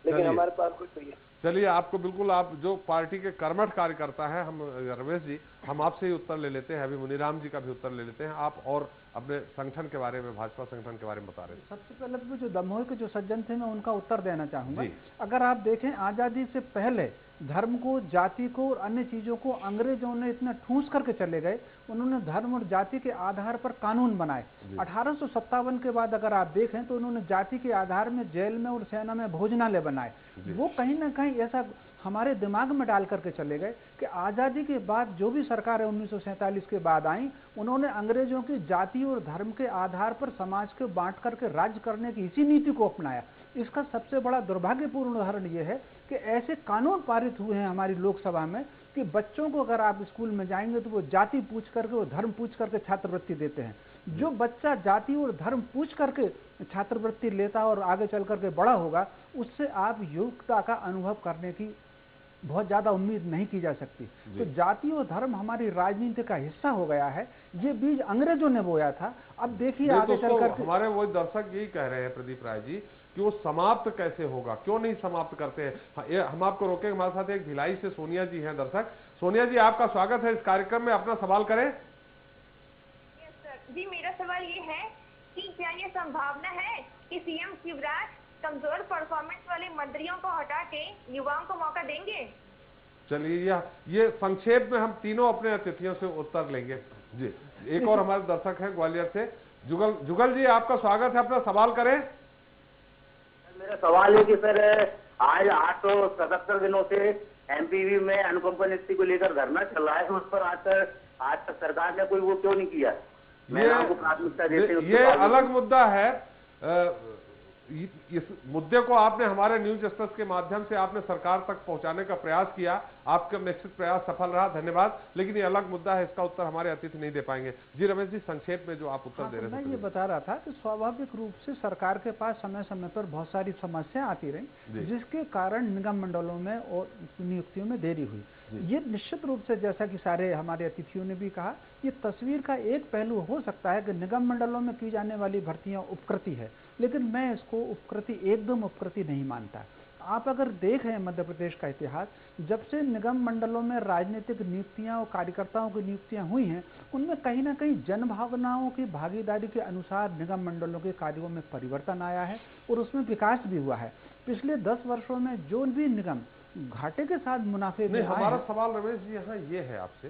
लेकिन हमारे पास कुछ नहीं। चलिए, आपको बिल्कुल, आप जो पार्टी के कर्मठ कार्यकर्ता है, हम रमेश जी हम आपसे ही उत्तर ले लेते हैं, अभी मुनीराम जी का भी उत्तर ले लेते हैं। आप और अपने संगठन के बारे में, भाजपा संगठन के बारे में बता रहे थे। सबसे पहले तो जो दमोह के जो सज्जन थे मैं उनका उत्तर देना चाहूंगा। अगर आप देखें आजादी से पहले धर्म को, जाति को और अन्य चीजों को अंग्रेजों ने इतना ठूंस करके चले गए, उन्होंने धर्म और जाति के आधार पर कानून बनाए। 1857 के बाद अगर आप देखें तो उन्होंने जाति के आधार में जेल में और सेना में भोजनालय बनाए। वो कहीं ना कहीं ऐसा हमारे दिमाग में डाल करके चले गए कि आजादी के बाद जो भी सरकार है 1947 के बाद आई, उन्होंने अंग्रेजों की जाति और धर्म के आधार पर समाज को बांट करके राज्य करने की इसी नीति को अपनाया। इसका सबसे बड़ा दुर्भाग्यपूर्ण उदाहरण यह है कि ऐसे कानून पारित हुए हैं हमारी लोकसभा में कि बच्चों को अगर आप स्कूल में जाएंगे तो वो जाति पूछ करके, वो धर्म पूछ करके छात्रवृत्ति देते हैं। जो बच्चा जाति और धर्म पूछ करके छात्रवृत्ति लेता और आगे चल करके बड़ा होगा, उससे आप योग्यता का अनुभव करने की बहुत ज्यादा उम्मीद नहीं की जा सकती। तो जाति और धर्म हमारी राजनीति का हिस्सा हो गया है, ये बीज अंग्रेजों ने बोया था। अब देखिए आगे चलकर हमारे वो दर्शक यही कह रहे हैं प्रदीप राय जी कि वो समाप्त कैसे होगा, क्यों नहीं समाप्त करते हैं। हम आपको रोकेंगे, हमारे साथ एक भिलाई से सोनिया जी हैं दर्शक। सोनिया जी आपका स्वागत है इस कार्यक्रम में, अपना सवाल करें। जी मेरा सवाल ये है कि क्या ये संभावना है कि सीएम शिवराज कमजोर परफॉर्मेंस वाले मंत्रियों को हटा के युवाओं को मौका देंगे? चलिए, ये संक्षेप में हम तीनों अपने अतिथियों से उत्तर लेंगे। जी एक और हमारे दर्शक हैं ग्वालियर से, जुगल जी आपका स्वागत है, अपना सवाल करें। मेरा सवाल है कि सर आज 877 दिनों से एमपीवी में अनुकंपा नियुक्ति को लेकर धरना चल रहा है, उस पर आज तक सरकार ने कोई वो क्यों नहीं किया? को प्राथमिकता देते ये अलग मुद्दा है। इस मुद्दे को आपने हमारे न्यूज एक्सप्रेस के माध्यम से आपने सरकार तक पहुंचाने का प्रयास किया, आपका निश्चित प्रयास सफल रहा, धन्यवाद। लेकिन ये अलग मुद्दा है, इसका उत्तर हमारे अतिथि नहीं दे पाएंगे। जी रमेश जी, संक्षेप में जो आप उत्तर दे रहे थे। मैं ये बता रहा था कि स्वाभाविक रूप से सरकार के पास समय समय पर बहुत सारी समस्याएं आती रही, जिसके कारण निगम मंडलों में और नियुक्तियों में देरी हुई। ये निश्चित रूप से, जैसा कि सारे हमारे अतिथियों ने भी कहा, ये तस्वीर का एक पहलू हो सकता है कि निगम मंडलों में की जाने वाली भर्तियां उपकृति है, लेकिन मैं इसको उपकृति, एकदम उपकृति नहीं मानता। आप अगर देखें मध्य प्रदेश का इतिहास, जब से निगम मंडलों में राजनीतिक नियुक्तियां और कार्यकर्ताओं की नियुक्तियां हुई हैं, उनमें कहीं ना कहीं जनभावनाओं की भागीदारी के अनुसार निगम मंडलों के कार्यों में परिवर्तन आया है और उसमें विकास भी हुआ है। पिछले 10 वर्षों में जो भी निगम घाटे के साथ मुनाफे में, हमारा सवाल रमेश जी यहाँ ये है आपसे,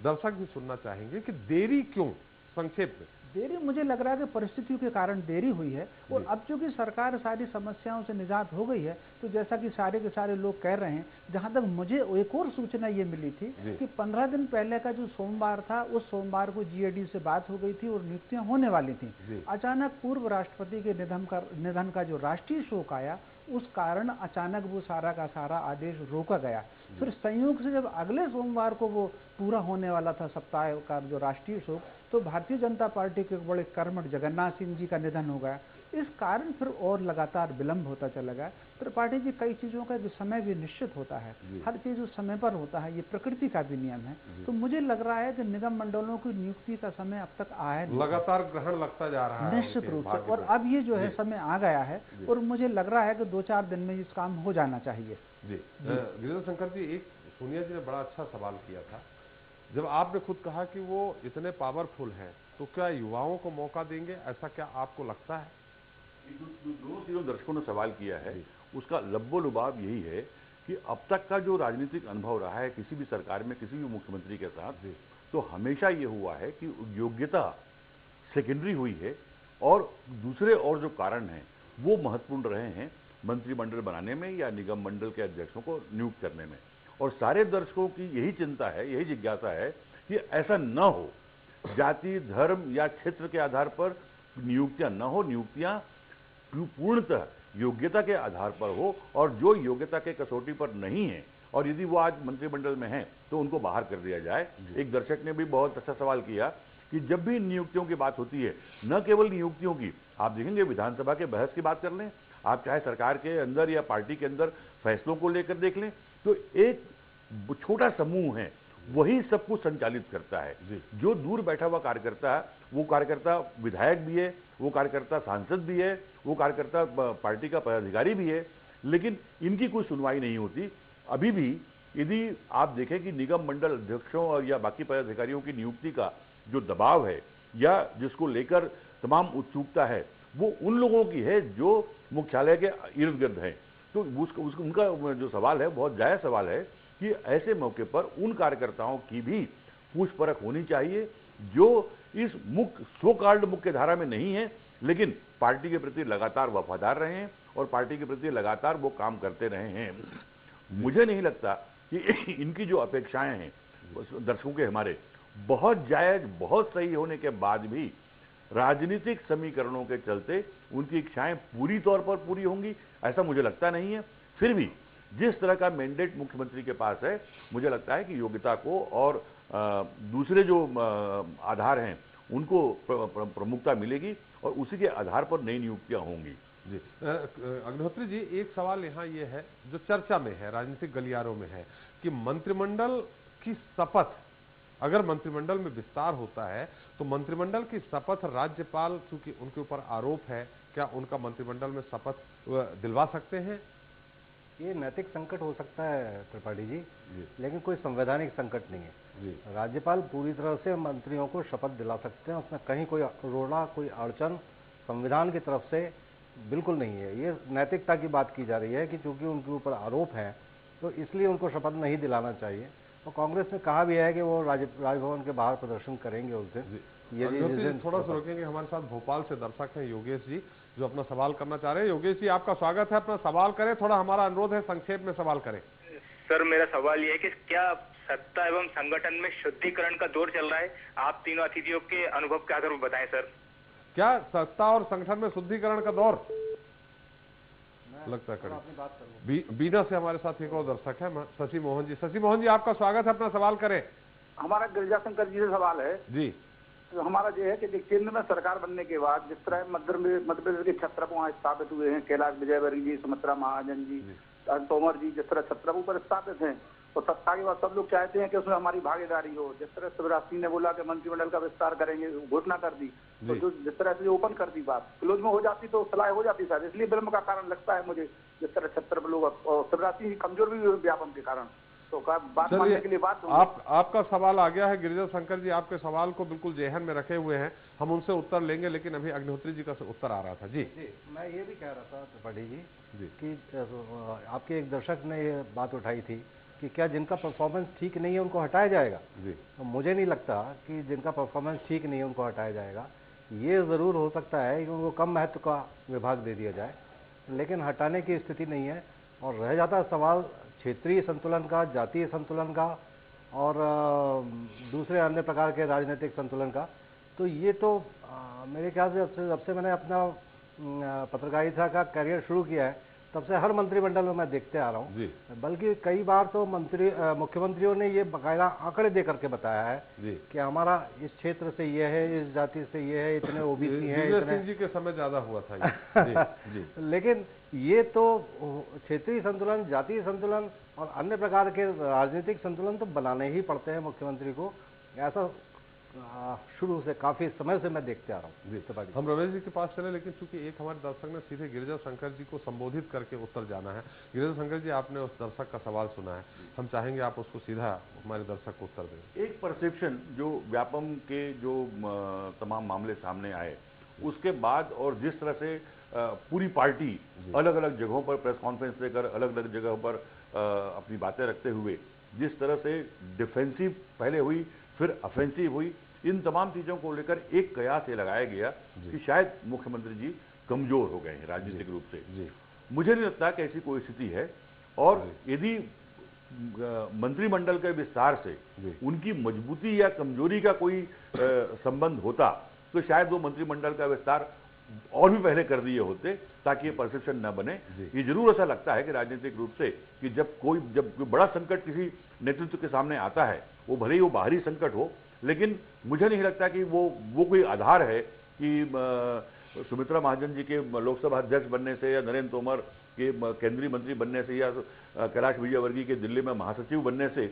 दर्शक भी सुनना चाहेंगे कि देरी क्यों, संक्षेप में। देरी मुझे लग रहा है कि परिस्थितियों के कारण देरी हुई है, और अब चूंकि सरकार सारी समस्याओं से निजात हो गई है, तो जैसा कि सारे के सारे लोग कह रहे हैं, जहां तक मुझे एक और सूचना ये मिली थी कि 15 दिन पहले का जो सोमवार था, उस सोमवार को जीएडी से बात हो गई थी और नियुक्तियां होने वाली थी। अचानक पूर्व राष्ट्रपति के निधन का जो राष्ट्रीय शोक आया, उस कारण अचानक वो सारा का सारा आदेश रोका गया। फिर संयोग से जब अगले सोमवार को वो पूरा होने वाला था सप्ताह का जो राष्ट्रीय शोक, तो भारतीय जनता पार्टी के बड़े कर्मठ जगन्नाथ सिंह जी का निधन हो गया। इस कारण फिर और लगातार विलंब होता चला गया। त्रिपाठी जी, कई चीजों का जो समय भी निश्चित होता है, हर चीज उस समय पर होता है, ये प्रकृति का भी नियम है। तो मुझे लग रहा है कि निगम मंडलों की नियुक्ति का समय अब तक आया नहीं, लगातार ग्रहण लगता जा रहा है निश्चित रूप से, और अब ये जो है समय आ गया है और मुझे लग रहा है कि 2-4 दिन में इस काम हो जाना चाहिए। जी गिरिजा शंकर जी, एक सोनिया जी ने बड़ा अच्छा सवाल किया था, जब आपने खुद कहा कि वो इतने पावरफुल हैं, तो क्या युवाओं को मौका देंगे, ऐसा क्या आपको लगता है? दोनों तीनों दर्शकों ने सवाल किया है, उसका लब्बो लुबाब यही है कि अब तक का जो राजनीतिक अनुभव रहा है किसी भी सरकार में किसी भी मुख्यमंत्री के साथ, तो हमेशा ये हुआ है कि योग्यता सेकेंडरी हुई है और दूसरे और जो कारण हैं वो महत्वपूर्ण रहे हैं मंत्रिमंडल बनाने में या निगम मंडल के अध्यक्षों को नियुक्त करने में। और सारे दर्शकों की यही चिंता है, यही जिज्ञासा है कि ऐसा न हो, जाति, धर्म या क्षेत्र के आधार पर नियुक्तियां न हो, नियुक्तियां पूर्णतः योग्यता के आधार पर हो, और जो योग्यता के कसौटी पर नहीं है और यदि वो आज मंत्रिमंडल में हैं तो उनको बाहर कर दिया जाए। एक दर्शक ने भी बहुत अच्छा सवाल किया कि जब भी नियुक्तियों की बात होती है, न केवल नियुक्तियों की, आप देखेंगे विधानसभा के बहस की बात कर लें, आप चाहे सरकार के अंदर या पार्टी के अंदर फैसलों को लेकर देख लें, तो एक छोटा समूह है वही सब कुछ संचालित करता है। जो दूर बैठा हुआ कार्यकर्ता है, वो कार्यकर्ता विधायक भी है, वो कार्यकर्ता सांसद भी है, वो कार्यकर्ता पार्टी का पदाधिकारी भी है, लेकिन इनकी कोई सुनवाई नहीं होती। अभी भी यदि आप देखें कि निगम मंडल अध्यक्षों और या बाकी पदाधिकारियों की नियुक्ति का जो दबाव है या जिसको लेकर तमाम उत्सुकता है, वो उन लोगों की है जो मुख्यालय के इर्द गिर्द हैं। तो उनका जो सवाल है बहुत जायज सवाल है कि ऐसे मौके पर उन कार्यकर्ताओं की भी पूछ परख होनी चाहिए जो इस सो कॉल्ड मुख्य धारा में नहीं है, लेकिन पार्टी के प्रति लगातार वफादार रहे हैं और पार्टी के प्रति लगातार वो काम करते रहे हैं। मुझे नहीं लगता कि इनकी जो अपेक्षाएं हैं दर्शकों के हमारे बहुत जायज, बहुत सही होने के बाद भी राजनीतिक समीकरणों के चलते उनकी इच्छाएं पूरी तौर पर पूरी होंगी, ऐसा मुझे लगता नहीं है। फिर भी जिस तरह का मैंडेट मुख्यमंत्री के पास है, मुझे लगता है कि योग्यता को और दूसरे जो आधार हैं उनको प्रमुखता मिलेगी और उसी के आधार पर नई नियुक्तियां होंगी। जी अग्निहोत्री जी, एक सवाल यहाँ ये है जो चर्चा में है, राजनीतिक गलियारों में है, कि मंत्रिमंडल की शपथ, अगर मंत्रिमंडल में विस्तार होता है तो मंत्रिमंडल की शपथ राज्यपाल, चूंकि उनके ऊपर आरोप है, क्या उनका मंत्रिमंडल में शपथ दिलवा सकते हैं? ये नैतिक संकट हो सकता है त्रिपाठी जी, लेकिन कोई संवैधानिक संकट नहीं है। राज्यपाल पूरी तरह से मंत्रियों को शपथ दिला सकते हैं, उसमें कहीं कोई रोड़ा, कोई अड़चन संविधान की तरफ से बिल्कुल नहीं है। ये नैतिकता की बात की जा रही है कि चूंकि उनके ऊपर आरोप है तो इसलिए उनको शपथ नहीं दिलाना चाहिए। और कांग्रेस ने कहा भी है कि वो राजभवन के बाहर प्रदर्शन करेंगे उस दिन। ये थोड़ा सा रोकेंगे, हमारे साथ भोपाल से दर्शक हैं योगेश जी जो अपना सवाल करना चाह रहे हैं। योगेश जी, आपका स्वागत है, अपना सवाल करें, थोड़ा हमारा अनुरोध है संक्षेप में सवाल करें। सर, मेरा सवाल ये है कि क्या सत्ता एवं संगठन में शुद्धिकरण का दौर चल रहा है? आप तीनों अतिथियों के अनुभव के आधार पर बताएं सर। क्या सत्ता और संगठन में शुद्धिकरण का दौर लगता है? बीना से हमारे साथ एक और दर्शक है, शशि मोहन जी। शशि मोहन जी, आपका स्वागत है, अपना सवाल करें। हमारा गिरिजा शंकर जी से सवाल है जी। तो हमारा ये है कि केंद्र में सरकार बनने के बाद जिस तरह मध्य प्रदेश के छत्रप वहाँ स्थापित हुए हैं, कैलाश विजयवर्गीय जी, सुमित्रा महाजन जी, तोमर जी, जिस तरह छत्रप पर स्थापित हैं, तो सत्ता के बाद सब लोग चाहते हैं कि उसमें हमारी भागीदारी हो। जिस तरह शिवराज सिंह ने बोला कि मंत्रिमंडल का विस्तार करेंगे, घोषणा कर दी, तो जो जिस तरह से ओपन कर दी बात, क्लोज में हो जाती तो सलाह हो जाती सर। इसलिए विलंब का कारण लगता है मुझे, जिस तरह छत्रप लोग और शिवराज सिंह कमजोर भी हुए व्यापम के कारण। तो बात मानने के लिए बात आपका सवाल आ गया है गिरिजा शंकर जी, आपके सवाल को बिल्कुल जेहन में रखे हुए हैं, हम उनसे उत्तर लेंगे, लेकिन अभी अग्निहोत्री जी का उत्तर आ रहा था। जी मैं ये भी कह रहा था त्रिपाठी जी कि आपके एक दर्शक ने ये बात उठाई थी कि क्या जिनका परफॉर्मेंस ठीक नहीं है उनको हटाया जाएगा। तो मुझे नहीं लगता कि जिनका परफॉर्मेंस ठीक नहीं है उनको हटाया जाएगा। ये ज़रूर हो सकता है कि उनको कम महत्व का विभाग दे दिया जाए, लेकिन हटाने की स्थिति नहीं है। और रह जाता सवाल क्षेत्रीय संतुलन का, जातीय संतुलन का और दूसरे अन्य प्रकार के राजनीतिक संतुलन का, तो ये तो मेरे ख्याल से जब से मैंने अपना पत्रकारिता का करियर शुरू किया है तब से हर मंत्रिमंडल में मैं देखते आ रहा हूँ। बल्कि कई बार तो मुख्यमंत्रियों ने ये बकायदा आंकड़े दे करके बताया है कि हमारा इस क्षेत्र से ये है, इस जाति से ये है, इतने ओबीसी हैं, इतने जी के समय ज्यादा हुआ था ये। लेकिन ये तो क्षेत्रीय संतुलन, जातीय संतुलन और अन्य प्रकार के राजनीतिक संतुलन तो बनाने ही पड़ते हैं मुख्यमंत्री को। ऐसा शुरू से काफी समय से मैं देखते आ रहा हूँ। जी, हम रमेश जी के पास चले, लेकिन चूंकि एक हमारे दर्शक ने सीधे गिरिजा शंकर जी को संबोधित करके उत्तर जाना है। गिरिजा शंकर जी, आपने उस दर्शक का सवाल सुना है, हम चाहेंगे आप उसको सीधा हमारे दर्शक को उत्तर दें। एक परसेप्शन जो व्यापम के जो तमाम मामले सामने आए उसके बाद, और जिस तरह से पूरी पार्टी अलग अलग जगहों पर प्रेस कॉन्फ्रेंस देकर अलग अलग जगहों पर अपनी बातें रखते हुए जिस तरह से डिफेंसिव पहले हुई फिर ऑफेंसिव हुई, इन तमाम चीजों को लेकर एक कयास ये लगाया गया कि शायद मुख्यमंत्री जी कमजोर हो गए हैं राजनीतिक रूप से। मुझे नहीं लगता कि ऐसी कोई स्थिति है, और यदि मंत्रिमंडल के विस्तार से उनकी मजबूती या कमजोरी का कोई संबंध होता तो शायद वो मंत्रिमंडल का विस्तार और भी पहले कर दिए होते ताकि ये परसेप्शन न बने। ये जरूर ऐसा लगता है कि राजनीतिक रूप से कि जब कोई बड़ा संकट किसी नेतृत्व के सामने आता है, वो भले ही वो बाहरी संकट हो, लेकिन मुझे नहीं लगता कि वो कोई आधार है कि सुमित्रा महाजन जी के लोकसभा अध्यक्ष बनने से या नरेंद्र तोमर के केंद्रीय मंत्री बनने से या कैलाश विजयवर्गीय के दिल्ली में महासचिव बनने से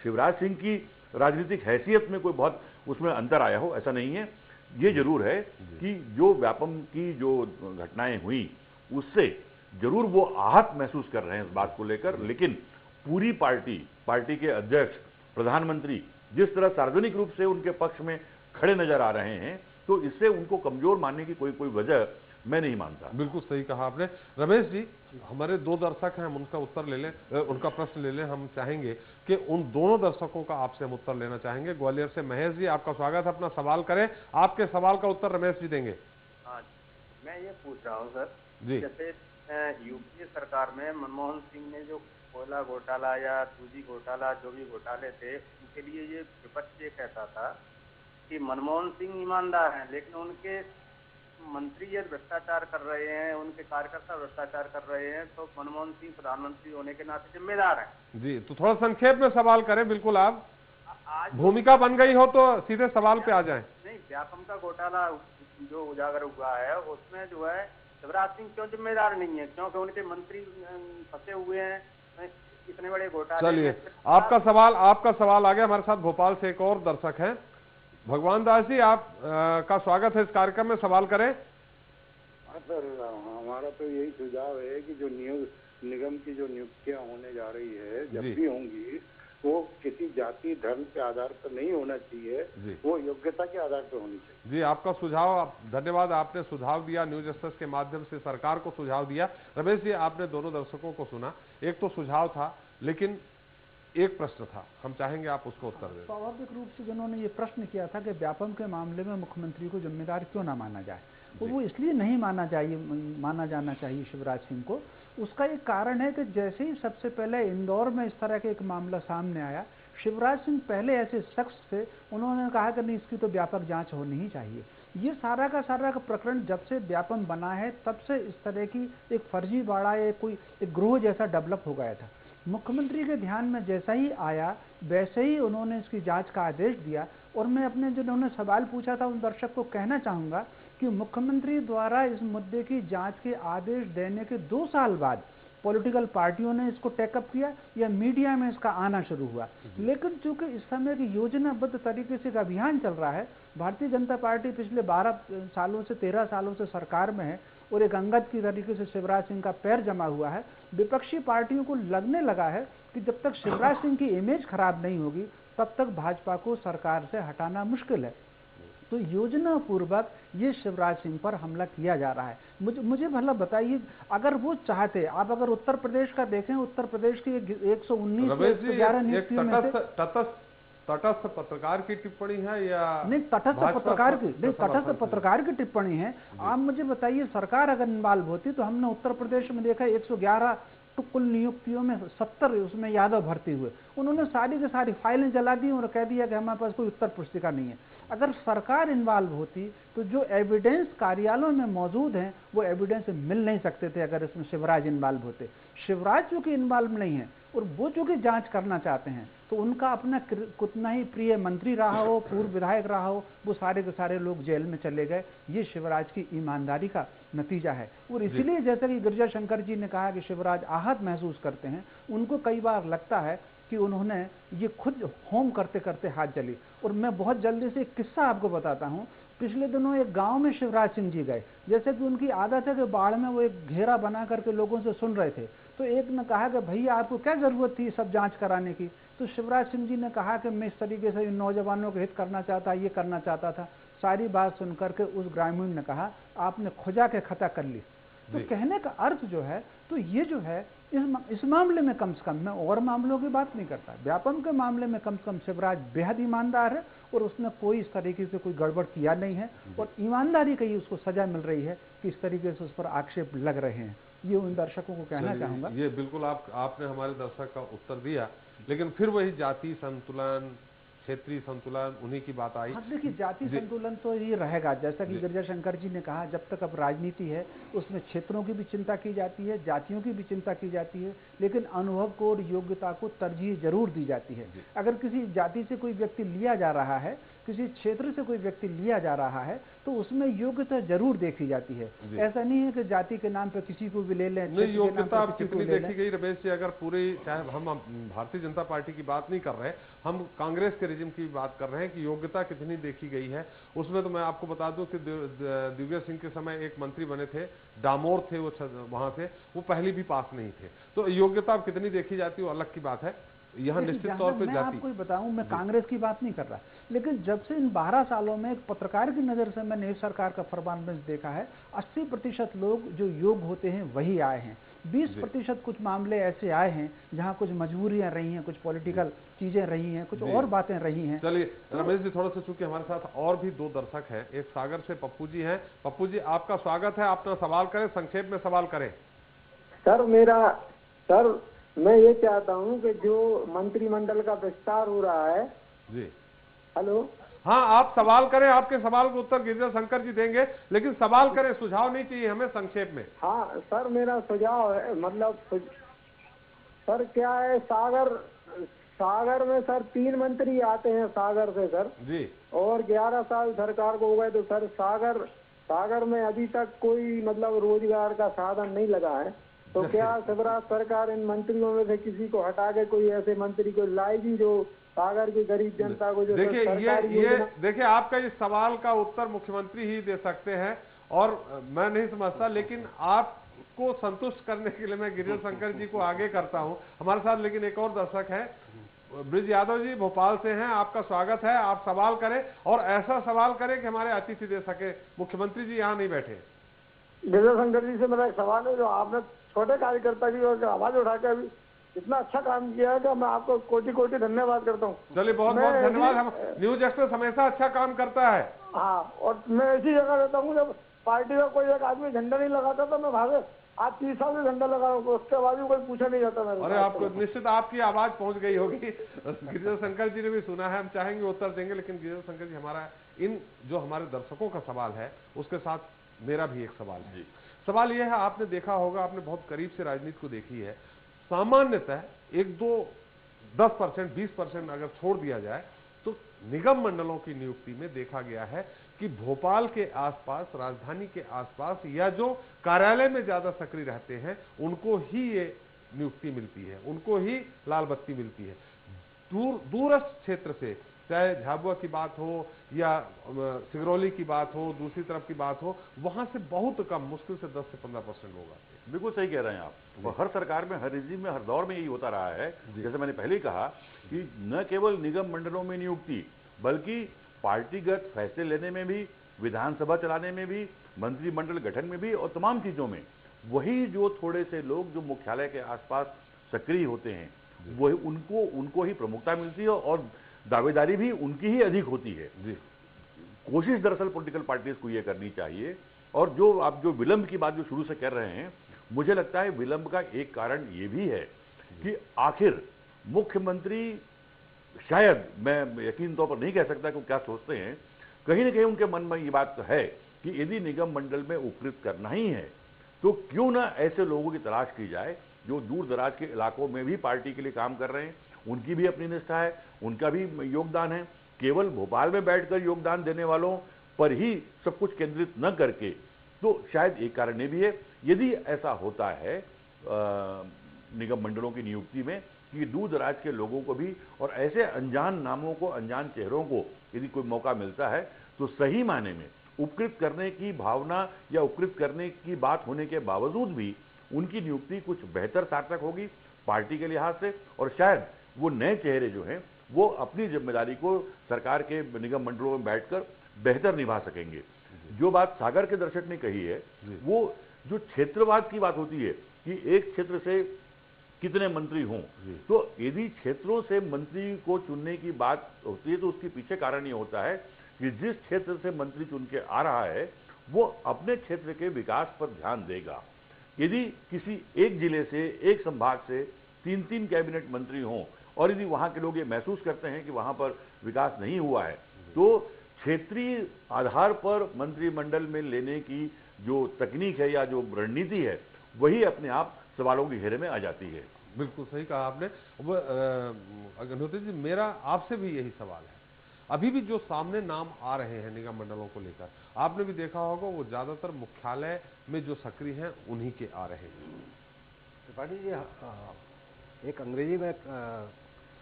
शिवराज सिंह की राजनीतिक हैसियत में कोई बहुत उसमें अंतर आया हो, ऐसा नहीं है। ये जरूर है कि जो व्यापम की जो घटनाएं हुई उससे जरूर वो आहत महसूस कर रहे हैं इस बात को लेकर, लेकिन पूरी पार्टी के अध्यक्ष, प्रधानमंत्री जिस तरह सार्वजनिक रूप से उनके पक्ष में खड़े नजर आ रहे हैं, तो इससे उनको कमजोर मानने की कोई वजह मैं नहीं मानता। बिल्कुल सही कहा आपने। रमेश जी, हमारे दो दर्शक हैं, हम उनका उत्तर ले लें, उनका प्रश्न ले लें। हम चाहेंगे कि उन दोनों दर्शकों का आपसे हम उत्तर लेना चाहेंगे। ग्वालियर से महेश जी, आपका स्वागत है, अपना सवाल करें। आपके सवाल का उत्तर रमेश जी देंगे। हाँ, मैं ये पूछ रहा हूँ सर जी, जैसे यूपीए सरकार में मनमोहन सिंह ने जो कोयला घोटाला या 2G घोटाला, जो भी घोटाले थे, उनके लिए ये विपक्ष ये कहता था कि मनमोहन सिंह ईमानदार हैं, लेकिन उनके मंत्री ये भ्रष्टाचार कर रहे हैं, उनके कार्यकर्ता भ्रष्टाचार कर रहे हैं, तो मनमोहन सिंह प्रधानमंत्री होने के नाते जिम्मेदार हैं। जी, तो थोड़ा संक्षेप में सवाल करें। बिल्कुल, आप भूमिका बन गई हो तो सीधे सवाल पे आ जाएं। नहीं, व्यापम का घोटाला जो उजागर हुआ है उसमें जो है शिवराज सिंह क्यों जिम्मेदार नहीं है? क्योंकि उनके मंत्री फंसे हुए हैं इतने बड़े घोटाले। चलिए, आपका सवाल आ गया। हमारे साथ भोपाल से एक और दर्शक हैं, भगवान दास जी, आप का स्वागत है इस कार्यक्रम में, सवाल करें। हाँ सर, हमारा तो यही सुझाव है कि जो निगम की जो नियुक्तियां होने जा रही है, जब भी होंगी वो किसी जाति धर्म के आधार पर नहीं होना चाहिए, वो योग्यता के आधार पर होनी चाहिए। जी, आपका सुझाव, धन्यवाद, आपने सुझाव दिया, न्यूज एक्सप्रेस के माध्यम से सरकार को सुझाव दिया। रमेश जी, आपने दोनों दर्शकों को सुना, एक तो सुझाव था लेकिन एक प्रश्न था, हम चाहेंगे आप उसको उत्तर दें। स्वाभाविक रूप से जिन्होंने ये प्रश्न किया था कि व्यापम के मामले में मुख्यमंत्री को जिम्मेदार क्यों ना माना जाए, वो इसलिए नहीं माना जाना चाहिए शिवराज सिंह को। उसका एक कारण है कि जैसे ही सबसे पहले इंदौर में इस तरह का एक मामला सामने आया, शिवराज सिंह पहले ऐसे शख्स थे, उन्होंने कहा कि नहीं, इसकी तो व्यापक जांच होनी ही चाहिए। ये सारा का प्रकरण जब से व्यापम बना है तब से इस तरह की एक फर्जीवाड़ा या कोई एक ग्रोह जैसा डेवलप हो गया था। मुख्यमंत्री के ध्यान में जैसा ही आया वैसे ही उन्होंने इसकी जांच का आदेश दिया। और मैं अपने जो उन्होंने सवाल पूछा था उन दर्शक को कहना चाहूँगा कि मुख्यमंत्री द्वारा इस मुद्दे की जांच के आदेश देने के 2 साल बाद पॉलिटिकल पार्टियों ने इसको टेकअप किया या मीडिया में इसका आना शुरू हुआ। लेकिन चूंकि इस समय की योजनाबद्ध तरीके से एक अभियान चल रहा है, भारतीय जनता पार्टी पिछले 12 सालों से 13 सालों से सरकार में है और एक अंगद की तरीके से शिवराज सिंह का पैर जमा हुआ है। विपक्षी पार्टियों को लगने लगा है कि जब तक शिवराज सिंह की इमेज खराब नहीं होगी तब तक भाजपा को सरकार से हटाना मुश्किल है। तो योजना पूर्वक ये शिवराज सिंह पर हमला किया जा रहा है। मुझे भला बताइए, अगर वो चाहते, आप अगर उत्तर प्रदेश का देखें, उत्तर प्रदेश की 119 से 111 नियुक्तियों में से तटस्थ पत्रकार की टिप्पणी है या नहीं? तटस्थ पत्रकार की टिप्पणी है। आप मुझे बताइए, सरकार अगर इन्वॉल्व होती तो हमने उत्तर प्रदेश में देखा 111 तो कुल नियुक्तियों में 70 उसमें यादव भर्ती हुए। उन्होंने सारी की सारी फाइलें जला दी और कह दिया कि हमारे पास कोई उत्तर पुस्तिका नहीं है। अगर सरकार इन्वॉल्व होती तो जो एविडेंस कार्यालयों में मौजूद हैं वो एविडेंस मिल नहीं सकते थे अगर इसमें शिवराज इन्वॉल्व होते। शिवराज चूंकि इन्वॉल्व नहीं है और वो चूंकि जांच करना चाहते हैं, तो उनका अपना कितना ही प्रिय मंत्री रहा हो, पूर्व विधायक रहा हो, वो सारे के सारे लोग जेल में चले गए। ये शिवराज की ईमानदारी का नतीजा है। और इसीलिए जैसे कि गिरिजा शंकर जी ने कहा कि शिवराज आहत महसूस करते हैं, उनको कई बार लगता है कि उन्होंने ये खुद होम करते करते हाथ जली। और मैं बहुत जल्दी से एक किस्सा आपको बताता हूँ। पिछले दिनों एक गांव में शिवराज सिंह जी गए, जैसे कि उनकी आदत है कि बाढ़ में वो एक घेरा बना करके लोगों से सुन रहे थे। तो एक ने कहा कि भैया आपको क्या जरूरत थी सब जांच कराने की? तो शिवराज सिंह जी ने कहा कि मैं इस तरीके से नौजवानों को हित करना चाहता, ये करना चाहता था। सारी बात सुनकर के उस ग्रामीण ने कहा आपने खुजा के खता कर ली। तो कहने का अर्थ जो है, तो ये जो है इस मामले में कम से कम, मैं और मामलों की बात नहीं करता, व्यापम के मामले में कम से कम शिवराज बेहद ईमानदार है और उसने कोई इस तरीके से कोई गड़बड़ किया नहीं है और ईमानदारी की उसको सजा मिल रही है कि इस तरीके से उस पर आक्षेप लग रहे हैं। ये उन दर्शकों को कहना चाहूंगा। ये बिल्कुल आपने हमारे दर्शक का उत्तर दिया, लेकिन फिर वही जाति संतुलन, क्षेत्रीय संतुलन, उन्हीं की बात आई। देखिए जाति संतुलन तो ये रहेगा, जैसा कि गिरिजा शंकर जी ने कहा, जब तक अब राजनीति है उसमें क्षेत्रों की भी चिंता की जाती है, जातियों की भी चिंता की जाती है, लेकिन अनुभव को और योग्यता को तरजीह जरूर दी जाती है। अगर किसी जाति से कोई व्यक्ति लिया जा रहा है, किसी क्षेत्र से कोई व्यक्ति लिया जा रहा है, तो उसमें योग्यता जरूर देखी जाती है। ऐसा नहीं है कि जाति के नाम पर किसी को भी ले लें। नहीं, योग्यता आप कितनी देखी गई रमेश जी? अगर पूरी, चाहे हम भारतीय जनता पार्टी की बात नहीं कर रहे, हम कांग्रेस के रिजिम की बात कर रहे हैं कि योग्यता कितनी देखी गई है, उसमें तो मैं आपको बता दूं कि दिग्विजय सिंह के समय एक मंत्री बने थे, डामोर थे वो, वहां से वो पहले भी पास नहीं थे। तो योग्यता कितनी देखी जाती है वो अलग की बात है। यहाँ निश्चित तौर पे मैं आपको बताऊं, मैं कांग्रेस की बात नहीं कर रहा, लेकिन जब से इन 12 सालों में एक पत्रकार की नजर से मैंने इस सरकार का फरमानबंद देखा है, 80% लोग जो योग्य होते हैं वही आए हैं। 20% कुछ मामले ऐसे आए हैं जहां कुछ मजबूरियां रही हैं, कुछ पॉलिटिकल चीजें रही हैं, कुछ और बातें रही हैं। चलिए रमेश जी, थोड़ा सा चूंकि हमारे साथ और भी 2 दर्शक हैं, एक सागर से पप्पू जी हैं। पप्पू जी आपका स्वागत है, अपना सवाल करें, संक्षेप में सवाल करें। सर मैं ये चाहता हूँ कि जो मंत्रिमंडल का विस्तार हो रहा है जी। हेलो, हाँ आप सवाल करें, आपके सवाल का उत्तर गिरिजा शंकर जी देंगे, लेकिन सवाल करें, सुझाव नहीं चाहिए हमें, संक्षेप में। हाँ सर, मेरा सुझाव है, मतलब सर क्या है, सागर में सर 3 मंत्री आते हैं सागर से सर जी, और 11 साल सरकार को हो गए, तो सर सागर में अभी तक कोई मतलब रोजगार का साधन नहीं लगा है। तो क्या शिवराज सरकार इन मंत्रियों में से किसी को हटा के कोई ऐसे मंत्री को लाएगी जो सागर की गरीब जनता को जो देखिए आपका इस सवाल का उत्तर मुख्यमंत्री ही दे सकते हैं और मैं नहीं समझता, लेकिन आपको संतुष्ट करने के लिए मैं गिरिजा शंकर जी को आगे करता हूं हमारे साथ। लेकिन एक और दर्शक है, ब्रिज यादव जी भोपाल से हैं, आपका स्वागत है, आप सवाल करें और ऐसा सवाल करें कि हमारे अतिथि दे सके। मुख्यमंत्री जी यहाँ नहीं बैठे। गिरिजा शंकर जी से मेरा एक सवाल है, जो आपने छोटे कार्यकर्ता की आवाज उठा के अभी इतना अच्छा काम किया है कि मैं आपको कोटि कोटि धन्यवाद करता हूँ। चलिए बहुत बहुत धन्यवाद। हम न्यूज एक्सप्रेस हमेशा अच्छा काम करता है। हाँ, और मैं ऐसी जगह रहता हूँ जब पार्टी का कोई एक आदमी झंडा नहीं लगाता तो मैं भागे, आज 30 साल से झंडा लगा, उसके बाद भी कोई पूछा नहीं जाता मेरे। अरे आपको निश्चित आपकी आवाज पहुंच गई होगी। गिरिजा शंकर जी ने भी सुना है, हम चाहेंगे उत्तर देंगे, लेकिन गिरिजा शंकर जी हमारा इन जो हमारे दर्शकों का सवाल है उसके साथ मेरा भी एक सवाल है। सवाल यह है, आपने देखा होगा, आपने बहुत करीब से राजनीति को देखी है, सामान्यतः 10% 20% अगर छोड़ दिया जाए तो निगम मंडलों की नियुक्ति में देखा गया है कि भोपाल के आसपास, राजधानी के आसपास या जो कार्यालय में ज्यादा सक्रिय रहते हैं उनको ही ये नियुक्ति मिलती है, उनको ही लाल बत्ती मिलती है। दूरस्थ क्षेत्र से, चाहे झाबुआ की बात हो या सिगरौली की बात हो, दूसरी तरफ की बात हो, वहां से बहुत कम, मुश्किल से 10 से 15% लोग आते हैं। बिल्कुल सही कह रहे हैं आप। और हर सरकार में, हर रिजीम में, हर दौर में यही होता रहा है। जैसे मैंने पहले ही कहा कि न केवल निगम मंडलों में नियुक्ति, बल्कि पार्टीगत फैसले लेने में भी, विधानसभा चलाने में भी, मंत्रिमंडल गठन में भी और तमाम चीजों में वही जो थोड़े से लोग जो मुख्यालय के आसपास सक्रिय होते हैं, वही उनको ही प्रमुखता मिलती है और दावेदारी भी उनकी ही अधिक होती है। कोशिश दरअसल पॉलिटिकल पार्टीज को यह करनी चाहिए। और जो आप जो विलंब की बात जो शुरू से कर रहे हैं, मुझे लगता है विलंब का एक कारण यह भी है कि आखिर मुख्यमंत्री, शायद मैं यकीन तौर पर नहीं कह सकता कि वो क्या सोचते हैं, कहीं ना कहीं उनके मन में ये बात है कि यदि निगम मंडल में उपकृत करना ही है तो क्यों ना ऐसे लोगों की तलाश की जाए जो दूर दराज के इलाकों में भी पार्टी के लिए काम कर रहे हैं, उनकी भी अपनी निष्ठा है, उनका भी योगदान है। केवल भोपाल में बैठकर योगदान देने वालों पर ही सब कुछ केंद्रित न करके, तो शायद एक कारण ये भी है, यदि ऐसा होता है निगम मंडलों की नियुक्ति में कि दूर दराज के लोगों को भी और ऐसे अनजान नामों को, अनजान चेहरों को यदि कोई मौका मिलता है तो सही मायने में उपकृत करने की भावना या उपकृत करने की बात होने के बावजूद भी उनकी नियुक्ति कुछ बेहतर सार्थक होगी पार्टी के लिहाज से, और शायद वो नए चेहरे जो हैं वो अपनी जिम्मेदारी को सरकार के निगम मंडलों में बैठकर बेहतर निभा सकेंगे। जो बात सागर के दर्शक ने कही है, वो जो क्षेत्रवाद की बात होती है कि एक क्षेत्र से कितने मंत्री हों, तो यदि क्षेत्रों से मंत्री को चुनने की बात होती है तो उसके पीछे कारण ये होता है कि जिस क्षेत्र से मंत्री चुन के आ रहा है वो अपने क्षेत्र के विकास पर ध्यान देगा। यदि किसी एक जिले से, एक संभाग से 3-3 कैबिनेट मंत्री हों और यदि वहां के लोग ये महसूस करते हैं कि वहां पर विकास नहीं हुआ है, तो क्षेत्रीय आधार पर मंत्रिमंडल में लेने की जो तकनीक है या जो रणनीति है वही अपने आप सवालों के घेरे में आ जाती है। बिल्कुल सही कहा आपने। अग्निहोत्री जी, मेरा आपसे भी यही सवाल है, अभी भी जो सामने नाम आ रहे हैं निगम मंडलों को लेकर, आपने भी देखा होगा वो ज्यादातर मुख्यालय में जो सक्रिय हैं उन्हीं के आ रहे हैं। त्रिपाठी जी, एक अंग्रेजी में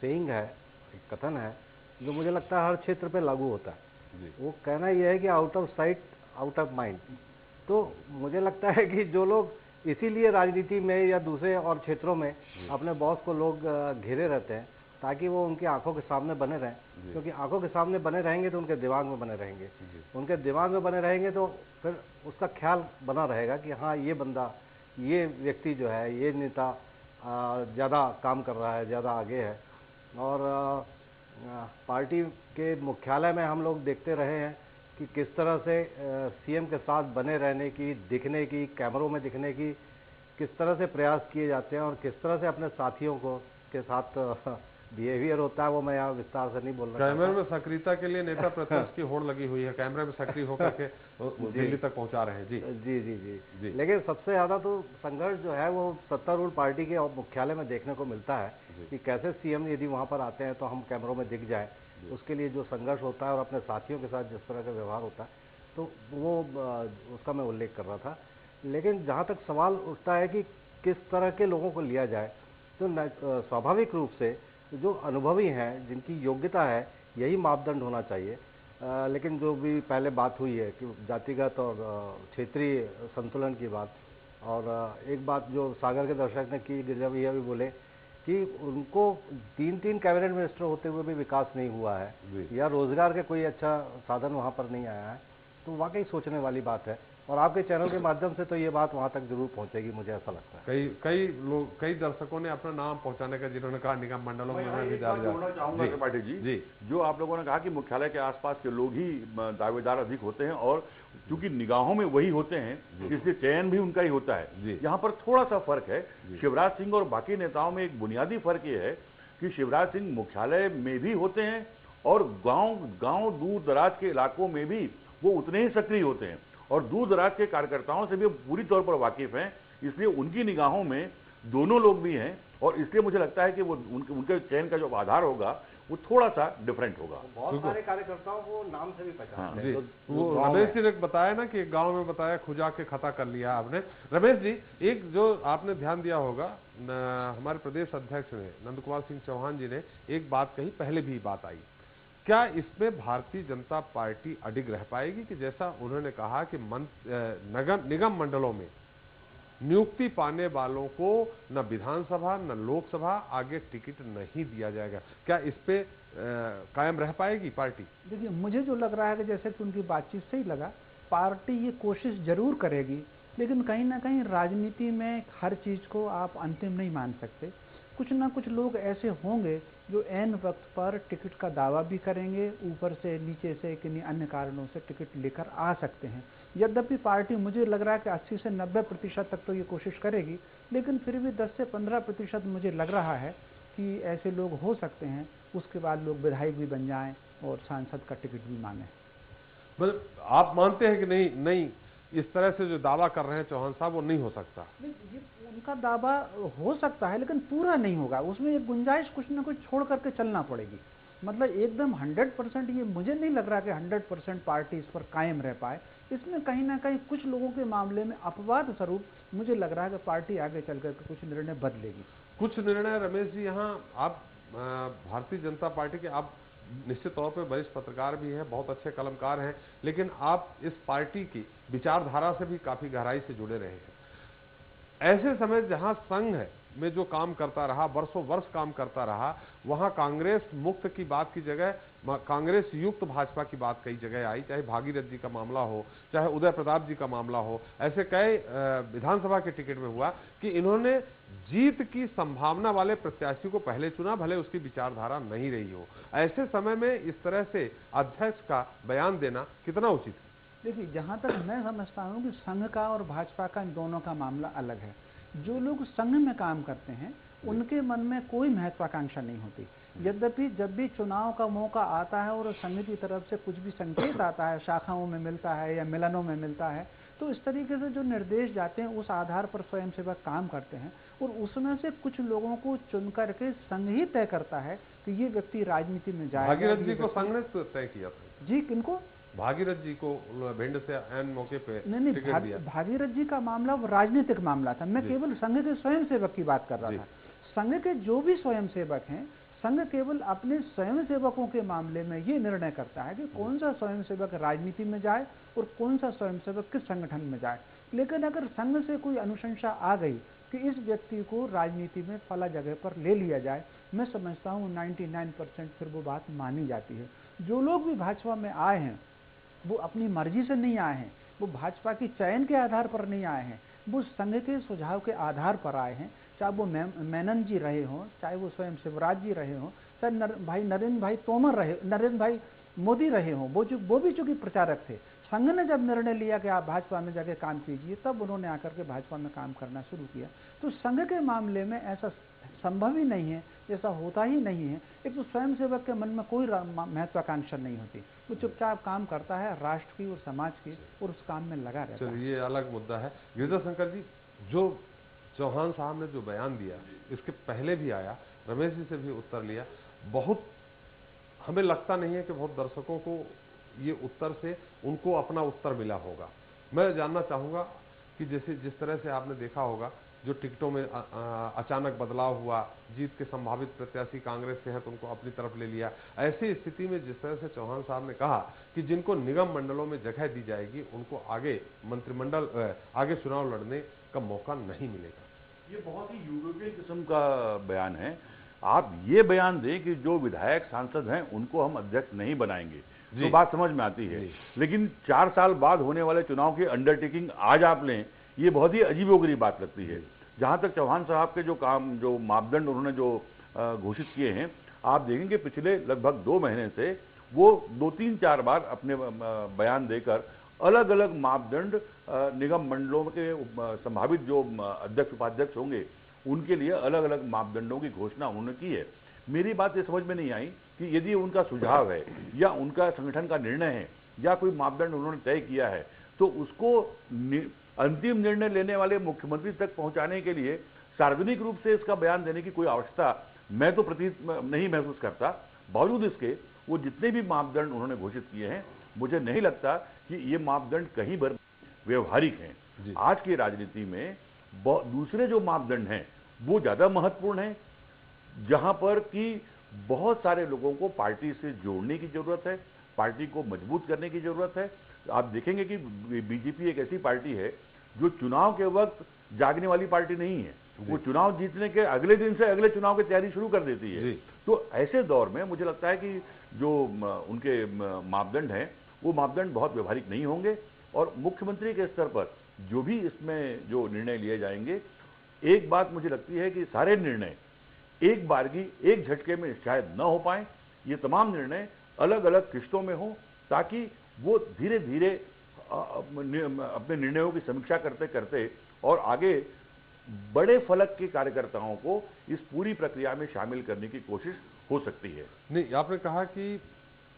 सेइंग है, एक कथन है जो मुझे लगता है हर क्षेत्र पे लागू होता है। वो कहना यह है कि out of sight out of mind. तो मुझे लगता है कि जो लोग इसीलिए राजनीति में या दूसरे और क्षेत्रों में अपने बॉस को लोग घेरे रहते हैं ताकि वो उनकी आंखों के सामने बने रहें, क्योंकि आंखों के सामने बने रहेंगे तो उनके दिमाग में बने रहेंगे, उनके दिमाग में बने रहेंगे तो फिर उसका ख्याल बना रहेगा कि हाँ ये बंदा, ये व्यक्ति जो है, ये नेता ज़्यादा काम कर रहा है, ज़्यादा आगे है। और पार्टी के मुख्यालय में हम लोग देखते रहे हैं कि किस तरह से सीएम के साथ बने रहने की, दिखने की, कैमरों में दिखने की किस तरह से प्रयास किए जाते हैं और किस तरह से अपने साथियों को के साथ बिहेवियर होता है, वो मैं यहाँ विस्तार से नहीं बोल रहा। कैमरे में सक्रियता के लिए नेता प्रतिपक्ष की होड़ लगी हुई है, कैमरे में सक्रिय होकर के दिल्ली तक पहुंचा रहे हैं। जी जी जी जी जी। लेकिन सबसे ज्यादा तो संघर्ष जो है वो सत्तारूढ़ पार्टी के मुख्यालय में देखने को मिलता है कि कैसे सीएम यदि वहां पर आते हैं तो हम कैमरों में दिख जाए, उसके लिए जो संघर्ष होता है और अपने साथियों के साथ जिस तरह का व्यवहार होता है, तो वो उसका मैं उल्लेख कर रहा था। लेकिन जहाँ तक सवाल उठता है कि किस तरह के लोगों को लिया जाए, तो स्वाभाविक रूप से जो अनुभवी हैं, जिनकी योग्यता है, यही मापदंड होना चाहिए। लेकिन जो भी पहले बात हुई है कि जातिगत और क्षेत्रीय संतुलन की बात, और एक बात जो सागर के दर्शक ने की, गिरजा भैया भी बोले कि उनको 3-3 कैबिनेट मिनिस्टर होते हुए भी विकास नहीं हुआ है या रोजगार के कोई अच्छा साधन वहाँ पर नहीं आया है, तो वाकई सोचने वाली बात है। और आपके चैनल के माध्यम से तो ये बात वहाँ तक जरूर पहुँचेगी, मुझे ऐसा लगता है। कई दर्शकों ने अपना नाम पहुँचाने का, जिन्होंने कहा निगम मंडलों में चाहूंगा त्रिपाठी जी, जो आप लोगों ने कहा कि मुख्यालय के आसपास के लोग ही दावेदार अधिक होते हैं और क्योंकि निगाहों में वही होते हैं इसलिए चयन भी उनका ही होता है। यहाँ पर थोड़ा सा फर्क है शिवराज सिंह और बाकी नेताओं में। एक बुनियादी फर्क ये है कि शिवराज सिंह मुख्यालय में भी होते हैं और गांव दूर दराज के इलाकों में भी वो उतने ही सक्रिय होते हैं और दूर दराज के कार्यकर्ताओं से भी पूरी तौर पर वाकिफ हैं, इसलिए उनकी निगाहों में दोनों लोग भी हैं और इसलिए मुझे लगता है कि वो उनके चयन का जो आधार होगा वो थोड़ा सा डिफरेंट होगा। बहुत सारे कार्यकर्ताओं को नाम से भी पहचानते हैं। वो रमेश जी ने बताया ना कि गांव में बताया खुजा के खता कर लिया आपने। रमेश जी, एक जो आपने ध्यान दिया होगा, हमारे प्रदेश अध्यक्ष ने, नंद कुमार सिंह चौहान जी ने एक बात कही, पहले भी बात आई, क्या इसमें भारतीय जनता पार्टी अडिग रह पाएगी कि जैसा उन्होंने कहा कि निगम मंडलों में नियुक्ति पाने वालों को न विधानसभा न लोकसभा आगे टिकट नहीं दिया जाएगा, क्या इस पे कायम रह पाएगी पार्टी? देखिए, मुझे जो लग रहा है कि जैसे कि उनकी बातचीत से ही लगा, पार्टी ये कोशिश जरूर करेगी, लेकिन कहीं ना कहीं राजनीति में हर चीज को आप अंतिम नहीं मान सकते। कुछ ना कुछ लोग ऐसे होंगे जो ऐन वक्त पर टिकट का दावा भी करेंगे, ऊपर से नीचे से किन्हीं अन्य कारणों से टिकट लेकर आ सकते हैं। यद्यपि पार्टी, मुझे लग रहा है कि 80 से 90% तक तो ये कोशिश करेगी, लेकिन फिर भी 10 से 15% मुझे लग रहा है कि ऐसे लोग हो सकते हैं, उसके बाद लोग विधायक भी बन जाएं और सांसद का टिकट भी मांगें। मतलब आप मानते हैं कि नहीं इस तरह से जो दावा कर रहे हैं चौहान साहब वो नहीं हो सकता? ये उनका दावा हो सकता है लेकिन पूरा नहीं होगा, उसमें एक गुंजाइश कुछ ना कुछ छोड़ करके चलना पड़ेगी। मतलब एकदम 100% ये मुझे नहीं लग रहा कि 100% पार्टी इस पर कायम रह पाए। इसमें कहीं ना कहीं कुछ लोगों के मामले में अपवाद स्वरूप मुझे लग रहा है कि पार्टी आगे चल करके कुछ निर्णय बदलेगी। कुछ निर्णय रमेश जी, यहाँ आप भारतीय जनता पार्टी के आप निश्चित तौर पर वरिष्ठ पत्रकार भी हैं, बहुत अच्छे कलमकार हैं, लेकिन आप इस पार्टी की विचारधारा से भी काफी गहराई से जुड़े रहे हैं। ऐसे समय जहां संघ में जो काम करता रहा, वर्षों वर्ष काम करता रहा, वहां कांग्रेस मुक्त की बात की जगह कांग्रेस युक्त भाजपा की बात कई जगह आई, चाहे भागीरथ जी का मामला हो, चाहे उदय प्रताप जी का मामला हो। ऐसे कई विधानसभा के टिकट में हुआ कि इन्होंने जीत की संभावना वाले प्रत्याशी को पहले चुना, भले उसकी विचारधारा नहीं रही हो। ऐसे समय में इस तरह से अध्यक्ष का बयान देना कितना उचित है? देखिए, जहां तक मैं समझता हूं कि संघ का और भाजपा का इन दोनों का मामला अलग है। जो लोग संघ में काम करते हैं उनके मन में कोई महत्वाकांक्षा नहीं होती। यद्यपि जब भी चुनाव का मौका आता है और संघ की तरफ से कुछ भी संकेत आता है, शाखाओं में मिलता है या मिलनों में मिलता है, तो इस तरीके से जो निर्देश जाते हैं उस आधार पर स्वयंसेवक काम करते हैं और उसमें से कुछ लोगों को चुन करके संघ ही तय करता है कि ये व्यक्ति राजनीति में जाएगा। भागीरथ जी को संघ ने तय किया था जी? किनको? भागीरथ जी को भिंड से एन मौके पे नहीं, टिकट दिया। भागीरथ जी का मामला वो राजनीतिक मामला था। मैं केवल संघ के स्वयंसेवक की बात कर रहा था। संघ के जो भी स्वयंसेवक हैं, संघ केवल अपने स्वयंसेवकों के मामले में ये निर्णय करता है कि कौन सा स्वयंसेवक राजनीति में जाए और कौन सा स्वयंसेवक किस संगठन में जाए। लेकिन अगर संघ से कोई अनुशंसा आ गई कि इस व्यक्ति को राजनीति में फला जगह पर ले लिया जाए, मैं समझता हूँ 99% फिर वो बात मानी जाती है। जो लोग भी भाजपा में आए हैं वो अपनी मर्जी से नहीं आए हैं, वो भाजपा की चयन के आधार पर नहीं आए हैं, वो संघ के सुझाव के आधार पर आए हैं। चाहे वो मेनन जी रहे हों, चाहे वो स्वयं शिवराज जी रहे हों, चाहे भाई नरेंद्र भाई तोमर रहे, नरेंद्र भाई मोदी रहे हों, वो भी चूंकि प्रचारक थे। संघ ने जब निर्णय लिया कि आप भाजपा में जाके काम कीजिए, तब उन्होंने आकर के भाजपा में काम करना शुरू किया। तो संघ के मामले में ऐसा संभव ही नहीं है, ऐसा होता ही नहीं है। एक तो स्वयंसेवक के मन में कोई महत्वाकांक्षा नहीं होती, वो चुपचाप काम करता है राष्ट्र की और समाज की और उस काम में लगा रहता है। ये अलग मुद्दा है। गिरिजा शंकर जी, जो चौहान साहब ने जो बयान दिया, इसके पहले भी आया, रमेश जी से भी उत्तर लिया, बहुत हमें लगता नहीं है कि बहुत दर्शकों को ये उत्तर से उनको अपना उत्तर मिला होगा। मैं जानना चाहूंगा कि जैसे जिस तरह से आपने देखा होगा जो टिकटों में अचानक बदलाव हुआ, जीत के संभावित प्रत्याशी कांग्रेस से हैं तो उनको अपनी तरफ ले लिया। ऐसी स्थिति में जिस तरह से चौहान साहब ने कहा कि जिनको निगम मंडलों में जगह दी जाएगी उनको आगे मंत्रिमंडल आगे चुनाव लड़ने का मौका नहीं मिलेगा, ये बहुत ही यूरोपीय किस्म का बयान है। आप ये बयान दें कि जो विधायक सांसद हैं उनको हम अध्यक्ष नहीं बनाएंगे, तो बात समझ में आती है। लेकिन 4 साल बाद होने वाले चुनाव की अंडरटेकिंग आज आप लें, ये बहुत ही अजीबोगरीब बात लगती है। जहां तक चौहान साहब के जो मापदंड उन्होंने जो घोषित किए हैं, आप देखेंगे पिछले लगभग 2 महीने से वो 2-3-4 बार अपने बयान देकर अलग अलग मापदंड निगम मंडलों के संभावित जो अध्यक्ष उपाध्यक्ष होंगे उनके लिए अलग अलग मापदंडों की घोषणा उन्होंने की है। मेरी बात ये समझ में नहीं आई कि यदि उनका सुझाव है या उनका संगठन का निर्णय है या कोई मापदंड उन्होंने तय किया है, तो उसको अंतिम निर्णय लेने वाले मुख्यमंत्री तक पहुंचाने के लिए सार्वजनिक रूप से इसका बयान देने की कोई आवश्यकता मैं तो प्रतीत नहीं महसूस करता। बावजूद इसके वो जितने भी मापदंड उन्होंने घोषित किए हैं, मुझे नहीं लगता कि ये मापदंड कहीं पर व्यवहारिक हैं। आज की राजनीति में दूसरे जो मापदंड हैं वो ज्यादा महत्वपूर्ण हैं, जहां पर कि बहुत सारे लोगों को पार्टी से जोड़ने की जरूरत है, पार्टी को मजबूत करने की जरूरत है। आप देखेंगे कि बीजेपी एक ऐसी पार्टी है जो चुनाव के वक्त जागने वाली पार्टी नहीं है, वो चुनाव जीतने के अगले दिन से अगले चुनाव की तैयारी शुरू कर देती है। तो ऐसे दौर में मुझे लगता है कि जो उनके मापदंड हैं वो मापदंड बहुत व्यवहारिक नहीं होंगे और मुख्यमंत्री के स्तर पर जो भी इसमें जो निर्णय लिए जाएंगे, एक बात मुझे लगती है कि सारे निर्णय एक बारगी एक झटके में शायद न हो पाए। ये तमाम निर्णय अलग अलग किश्तों में हो ताकि वो धीरे धीरे अपने निर्णयों की समीक्षा करते करते और आगे बड़े फलक के कार्यकर्ताओं को इस पूरी प्रक्रिया में शामिल करने की कोशिश हो सकती है। नहीं, आपने कहा कि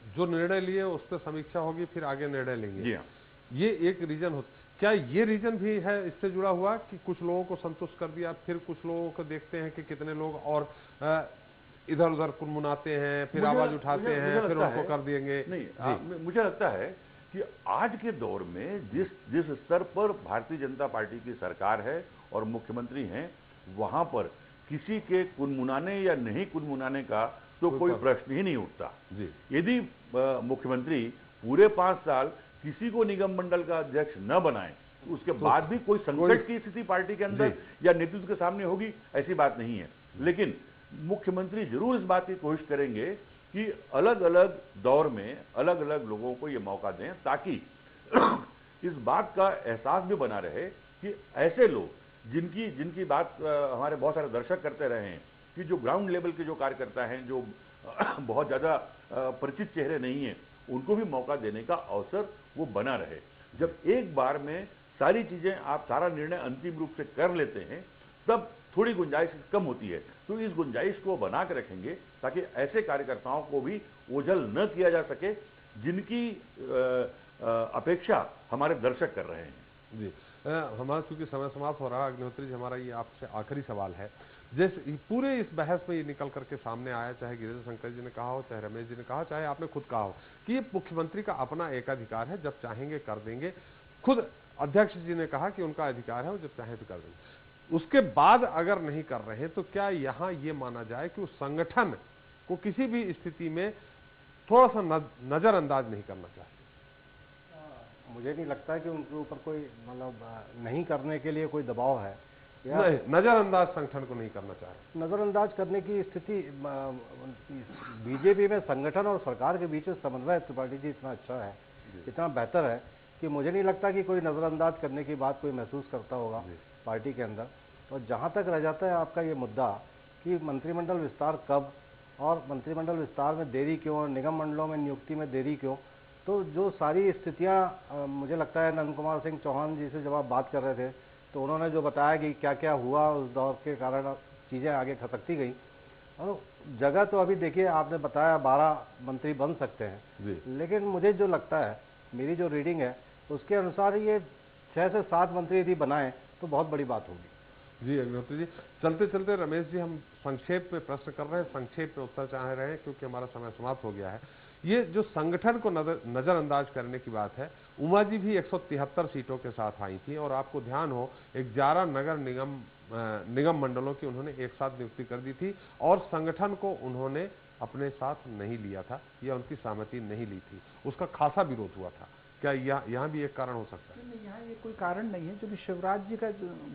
जो निर्णय लिए उस पर समीक्षा होगी, फिर आगे निर्णय लेंगे। जी हाँ। ये एक रीजन होता। क्या ये रीजन भी है इससे जुड़ा हुआ कि कुछ लोगों को संतुष्ट कर दिया, फिर कुछ लोगों को देखते हैं कि कितने लोग और इधर उधर कुनमुनाते हैं, फिर आवाज उठाते हैं, फिर उनको कर देंगे? नहीं, मुझे लगता है कि आज के दौर में जिस स्तर पर भारतीय जनता पार्टी की सरकार है और मुख्यमंत्री हैं, वहां पर किसी के कुनमुनाने या नहीं कुनमुनाने का तो कोई प्रश्न ही नहीं उठता। यदि मुख्यमंत्री पूरे 5 साल किसी को निगम मंडल का अध्यक्ष न बनाए, तो उसके बाद भी कोई संकट की स्थिति पार्टी के अंदर या नेतृत्व के सामने होगी, ऐसी बात नहीं है। लेकिन मुख्यमंत्री जरूर इस बात की कोशिश करेंगे कि अलग अलग दौर में अलग अलग लोगों को ये मौका दें, ताकि इस बात का एहसास भी बना रहे कि ऐसे लोग जिनकी बात हमारे बहुत सारे दर्शक करते रहे हैं कि जो ग्राउंड लेवल के जो कार्यकर्ता हैं, जो बहुत ज्यादा परिचित चेहरे नहीं हैं, उनको भी मौका देने का अवसर वो बना रहे। जब एक बार में सारी चीजें आप सारा निर्णय अंतिम रूप से कर लेते हैं, तब थोड़ी गुंजाइश कम होती है। तो इस गुंजाइश को बना के रखेंगे ताकि ऐसे कार्यकर्ताओं को भी ओझल न किया जा सके जिनकी अपेक्षा हमारे दर्शक कर रहे हैं। जी, हमारा चूंकि समय समाप्त हो रहा है, अग्निहोत्री जी, हमारा ये आपसे आखिरी सवाल है। जैसे पूरे इस बहस में ये निकल करके सामने आया, चाहे गिरिजा शंकर जी ने कहा हो, चाहे रमेश जी ने कहा, चाहे आपने खुद कहा हो, कि ये मुख्यमंत्री का अपना एकाधिकार है, जब चाहेंगे कर देंगे। खुद अध्यक्ष जी ने कहा कि उनका अधिकार है, वो जब चाहे तो कर देंगे। उसके बाद अगर नहीं कर रहे तो क्या यहाँ ये माना जाए कि उस संगठन को किसी भी स्थिति में थोड़ा सा नजरअंदाज नहीं करना चाहिए? मुझे नहीं लगता कि उनके ऊपर कोई मतलब नहीं करने के लिए कोई दबाव है। नहीं, नजरअंदाज संगठन को नहीं करना चाहिए। नजरअंदाज करने की स्थिति बीजेपी में संगठन और सरकार के बीच में समन्वय त्रिपाठी जी इतना अच्छा है, इतना बेहतर है कि मुझे नहीं लगता कि कोई नजरअंदाज करने की बात कोई महसूस करता होगा पार्टी के अंदर। और जहां तक रह जाता है आपका ये मुद्दा कि मंत्रिमंडल विस्तार कब और मंत्रिमंडल विस्तार में देरी क्यों, निगम मंडलों में नियुक्ति में देरी क्यों, तो जो सारी स्थितियां मुझे लगता है नंद कुमार सिंह चौहान जी से जब आप बात कर रहे थे तो उन्होंने जो बताया कि क्या क्या हुआ उस दौर के कारण चीज़ें आगे खसकती गई। और जगह तो अभी देखिए, आपने बताया 12 मंत्री बन सकते हैं, लेकिन मुझे जो लगता है, मेरी जो रीडिंग है उसके अनुसार ये 6 से 7 मंत्री यदि बनाए तो बहुत बड़ी बात होगी। जी अग्निहोत्री जी, चलते चलते रमेश जी, हम संक्षेप में प्रश्न कर रहे हैं, संक्षेप में उत्तर चाह रहे हैं क्योंकि हमारा समय समाप्त हो गया है। ये जो संगठन को नजरअंदाज करने की बात है, उमा जी भी 173 सीटों के साथ आई थी और आपको ध्यान हो 11 नगर निगम मंडलों की उन्होंने एक साथ नियुक्ति कर दी थी और संगठन को उन्होंने अपने साथ नहीं लिया था या उनकी सहमति नहीं ली थी, उसका खासा विरोध हुआ था। क्या यहाँ भी एक कारण हो सकता है? नहीं, यहाँ ये कोई कारण नहीं है, क्योंकि शिवराज जी का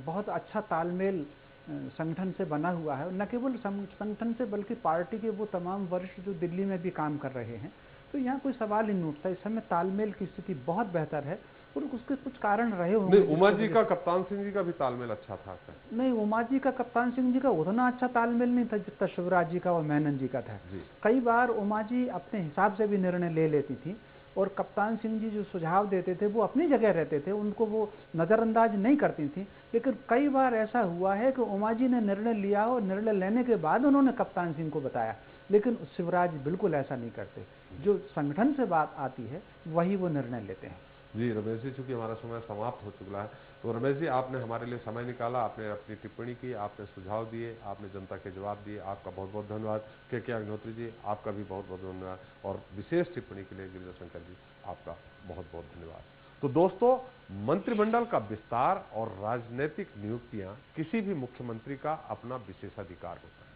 बहुत अच्छा तालमेल संगठन से बना हुआ है। न केवल संगठन से बल्कि पार्टी के वो तमाम वरिष्ठ जो दिल्ली में भी काम कर रहे हैं, तो यहाँ कोई सवाल ही नहीं उठता। इस समय तालमेल की स्थिति बहुत बेहतर है और उसके कुछ कारण रहे होंगे। नहीं, उमा जी का कप्तान सिंह जी का भी तालमेल अच्छा था। नहीं, उमा जी का कप्तान सिंह जी का उतना अच्छा तालमेल नहीं था जितना शिवराज जी का और मेनन जी का था। कई बार उमा जी अपने हिसाब से भी निर्णय ले लेती थी और कप्तान सिंह जी जो सुझाव देते थे वो अपनी जगह रहते थे, उनको वो नज़रअंदाज नहीं करती थी। लेकिन कई बार ऐसा हुआ है कि उमा जी ने निर्णय लिया और निर्णय लेने के बाद उन्होंने कप्तान सिंह को बताया, लेकिन शिवराज बिल्कुल ऐसा नहीं करते। जो संगठन से बात आती है वही वो निर्णय लेते हैं। जी रमेश जी, चूंकि हमारा समय समाप्त हो चुका है, तो रमेश जी आपने हमारे लिए समय निकाला, आपने अपनी टिप्पणी की, आपने सुझाव दिए, आपने जनता के जवाब दिए, आपका बहुत बहुत धन्यवाद। के अग्निहोत्री जी, आपका भी बहुत बहुत धन्यवाद और विशेष टिप्पणी के लिए गिरिजा शंकर जी, आपका बहुत बहुत धन्यवाद। तो दोस्तों, मंत्रिमंडल का विस्तार और राजनीतिक नियुक्तियां किसी भी मुख्यमंत्री का अपना विशेषाधिकार होता है,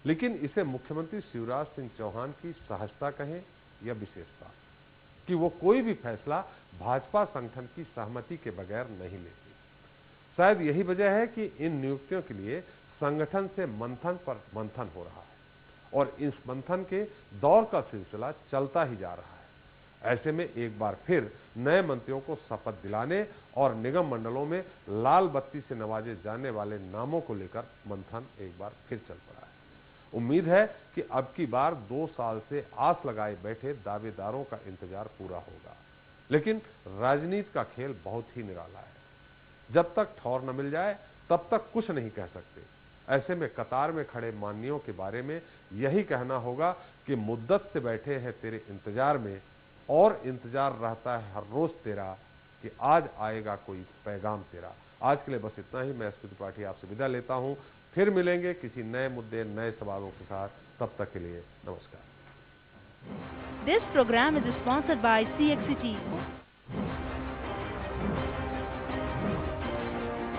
लेकिन इसे मुख्यमंत्री शिवराज सिंह चौहान की सहजता कहें या विशेषता कि वो कोई भी फैसला भाजपा संगठन की सहमति के बगैर नहीं लेती। शायद यही वजह है कि इन नियुक्तियों के लिए संगठन से मंथन पर मंथन हो रहा है और इस मंथन के दौर का सिलसिला चलता ही जा रहा है। ऐसे में एक बार फिर नए मंत्रियों को शपथ दिलाने और निगम मंडलों में लाल बत्ती से नवाजे जाने वाले नामों को लेकर मंथन एक बार फिर चल पड़ा है। उम्मीद है कि अब की बार 2 साल से आस लगाए बैठे दावेदारों का इंतजार पूरा होगा, लेकिन राजनीति का खेल बहुत ही निराला है। जब तक ठौर न मिल जाए तब तक कुछ नहीं कह सकते। ऐसे में कतार में खड़े माननीयों के बारे में यही कहना होगा कि मुद्दत से बैठे हैं तेरे इंतजार में, और इंतजार रहता है हर रोज तेरा कि आज आएगा कोई पैगाम तेरा। आज के लिए बस इतना ही। मैं एसपी त्रिपाठी आपसे विदा लेता हूं। फिर मिलेंगे किसी नए मुद्दे, नए सवालों के साथ। तब तक के लिए नमस्कार। This program is sponsored by CXCT.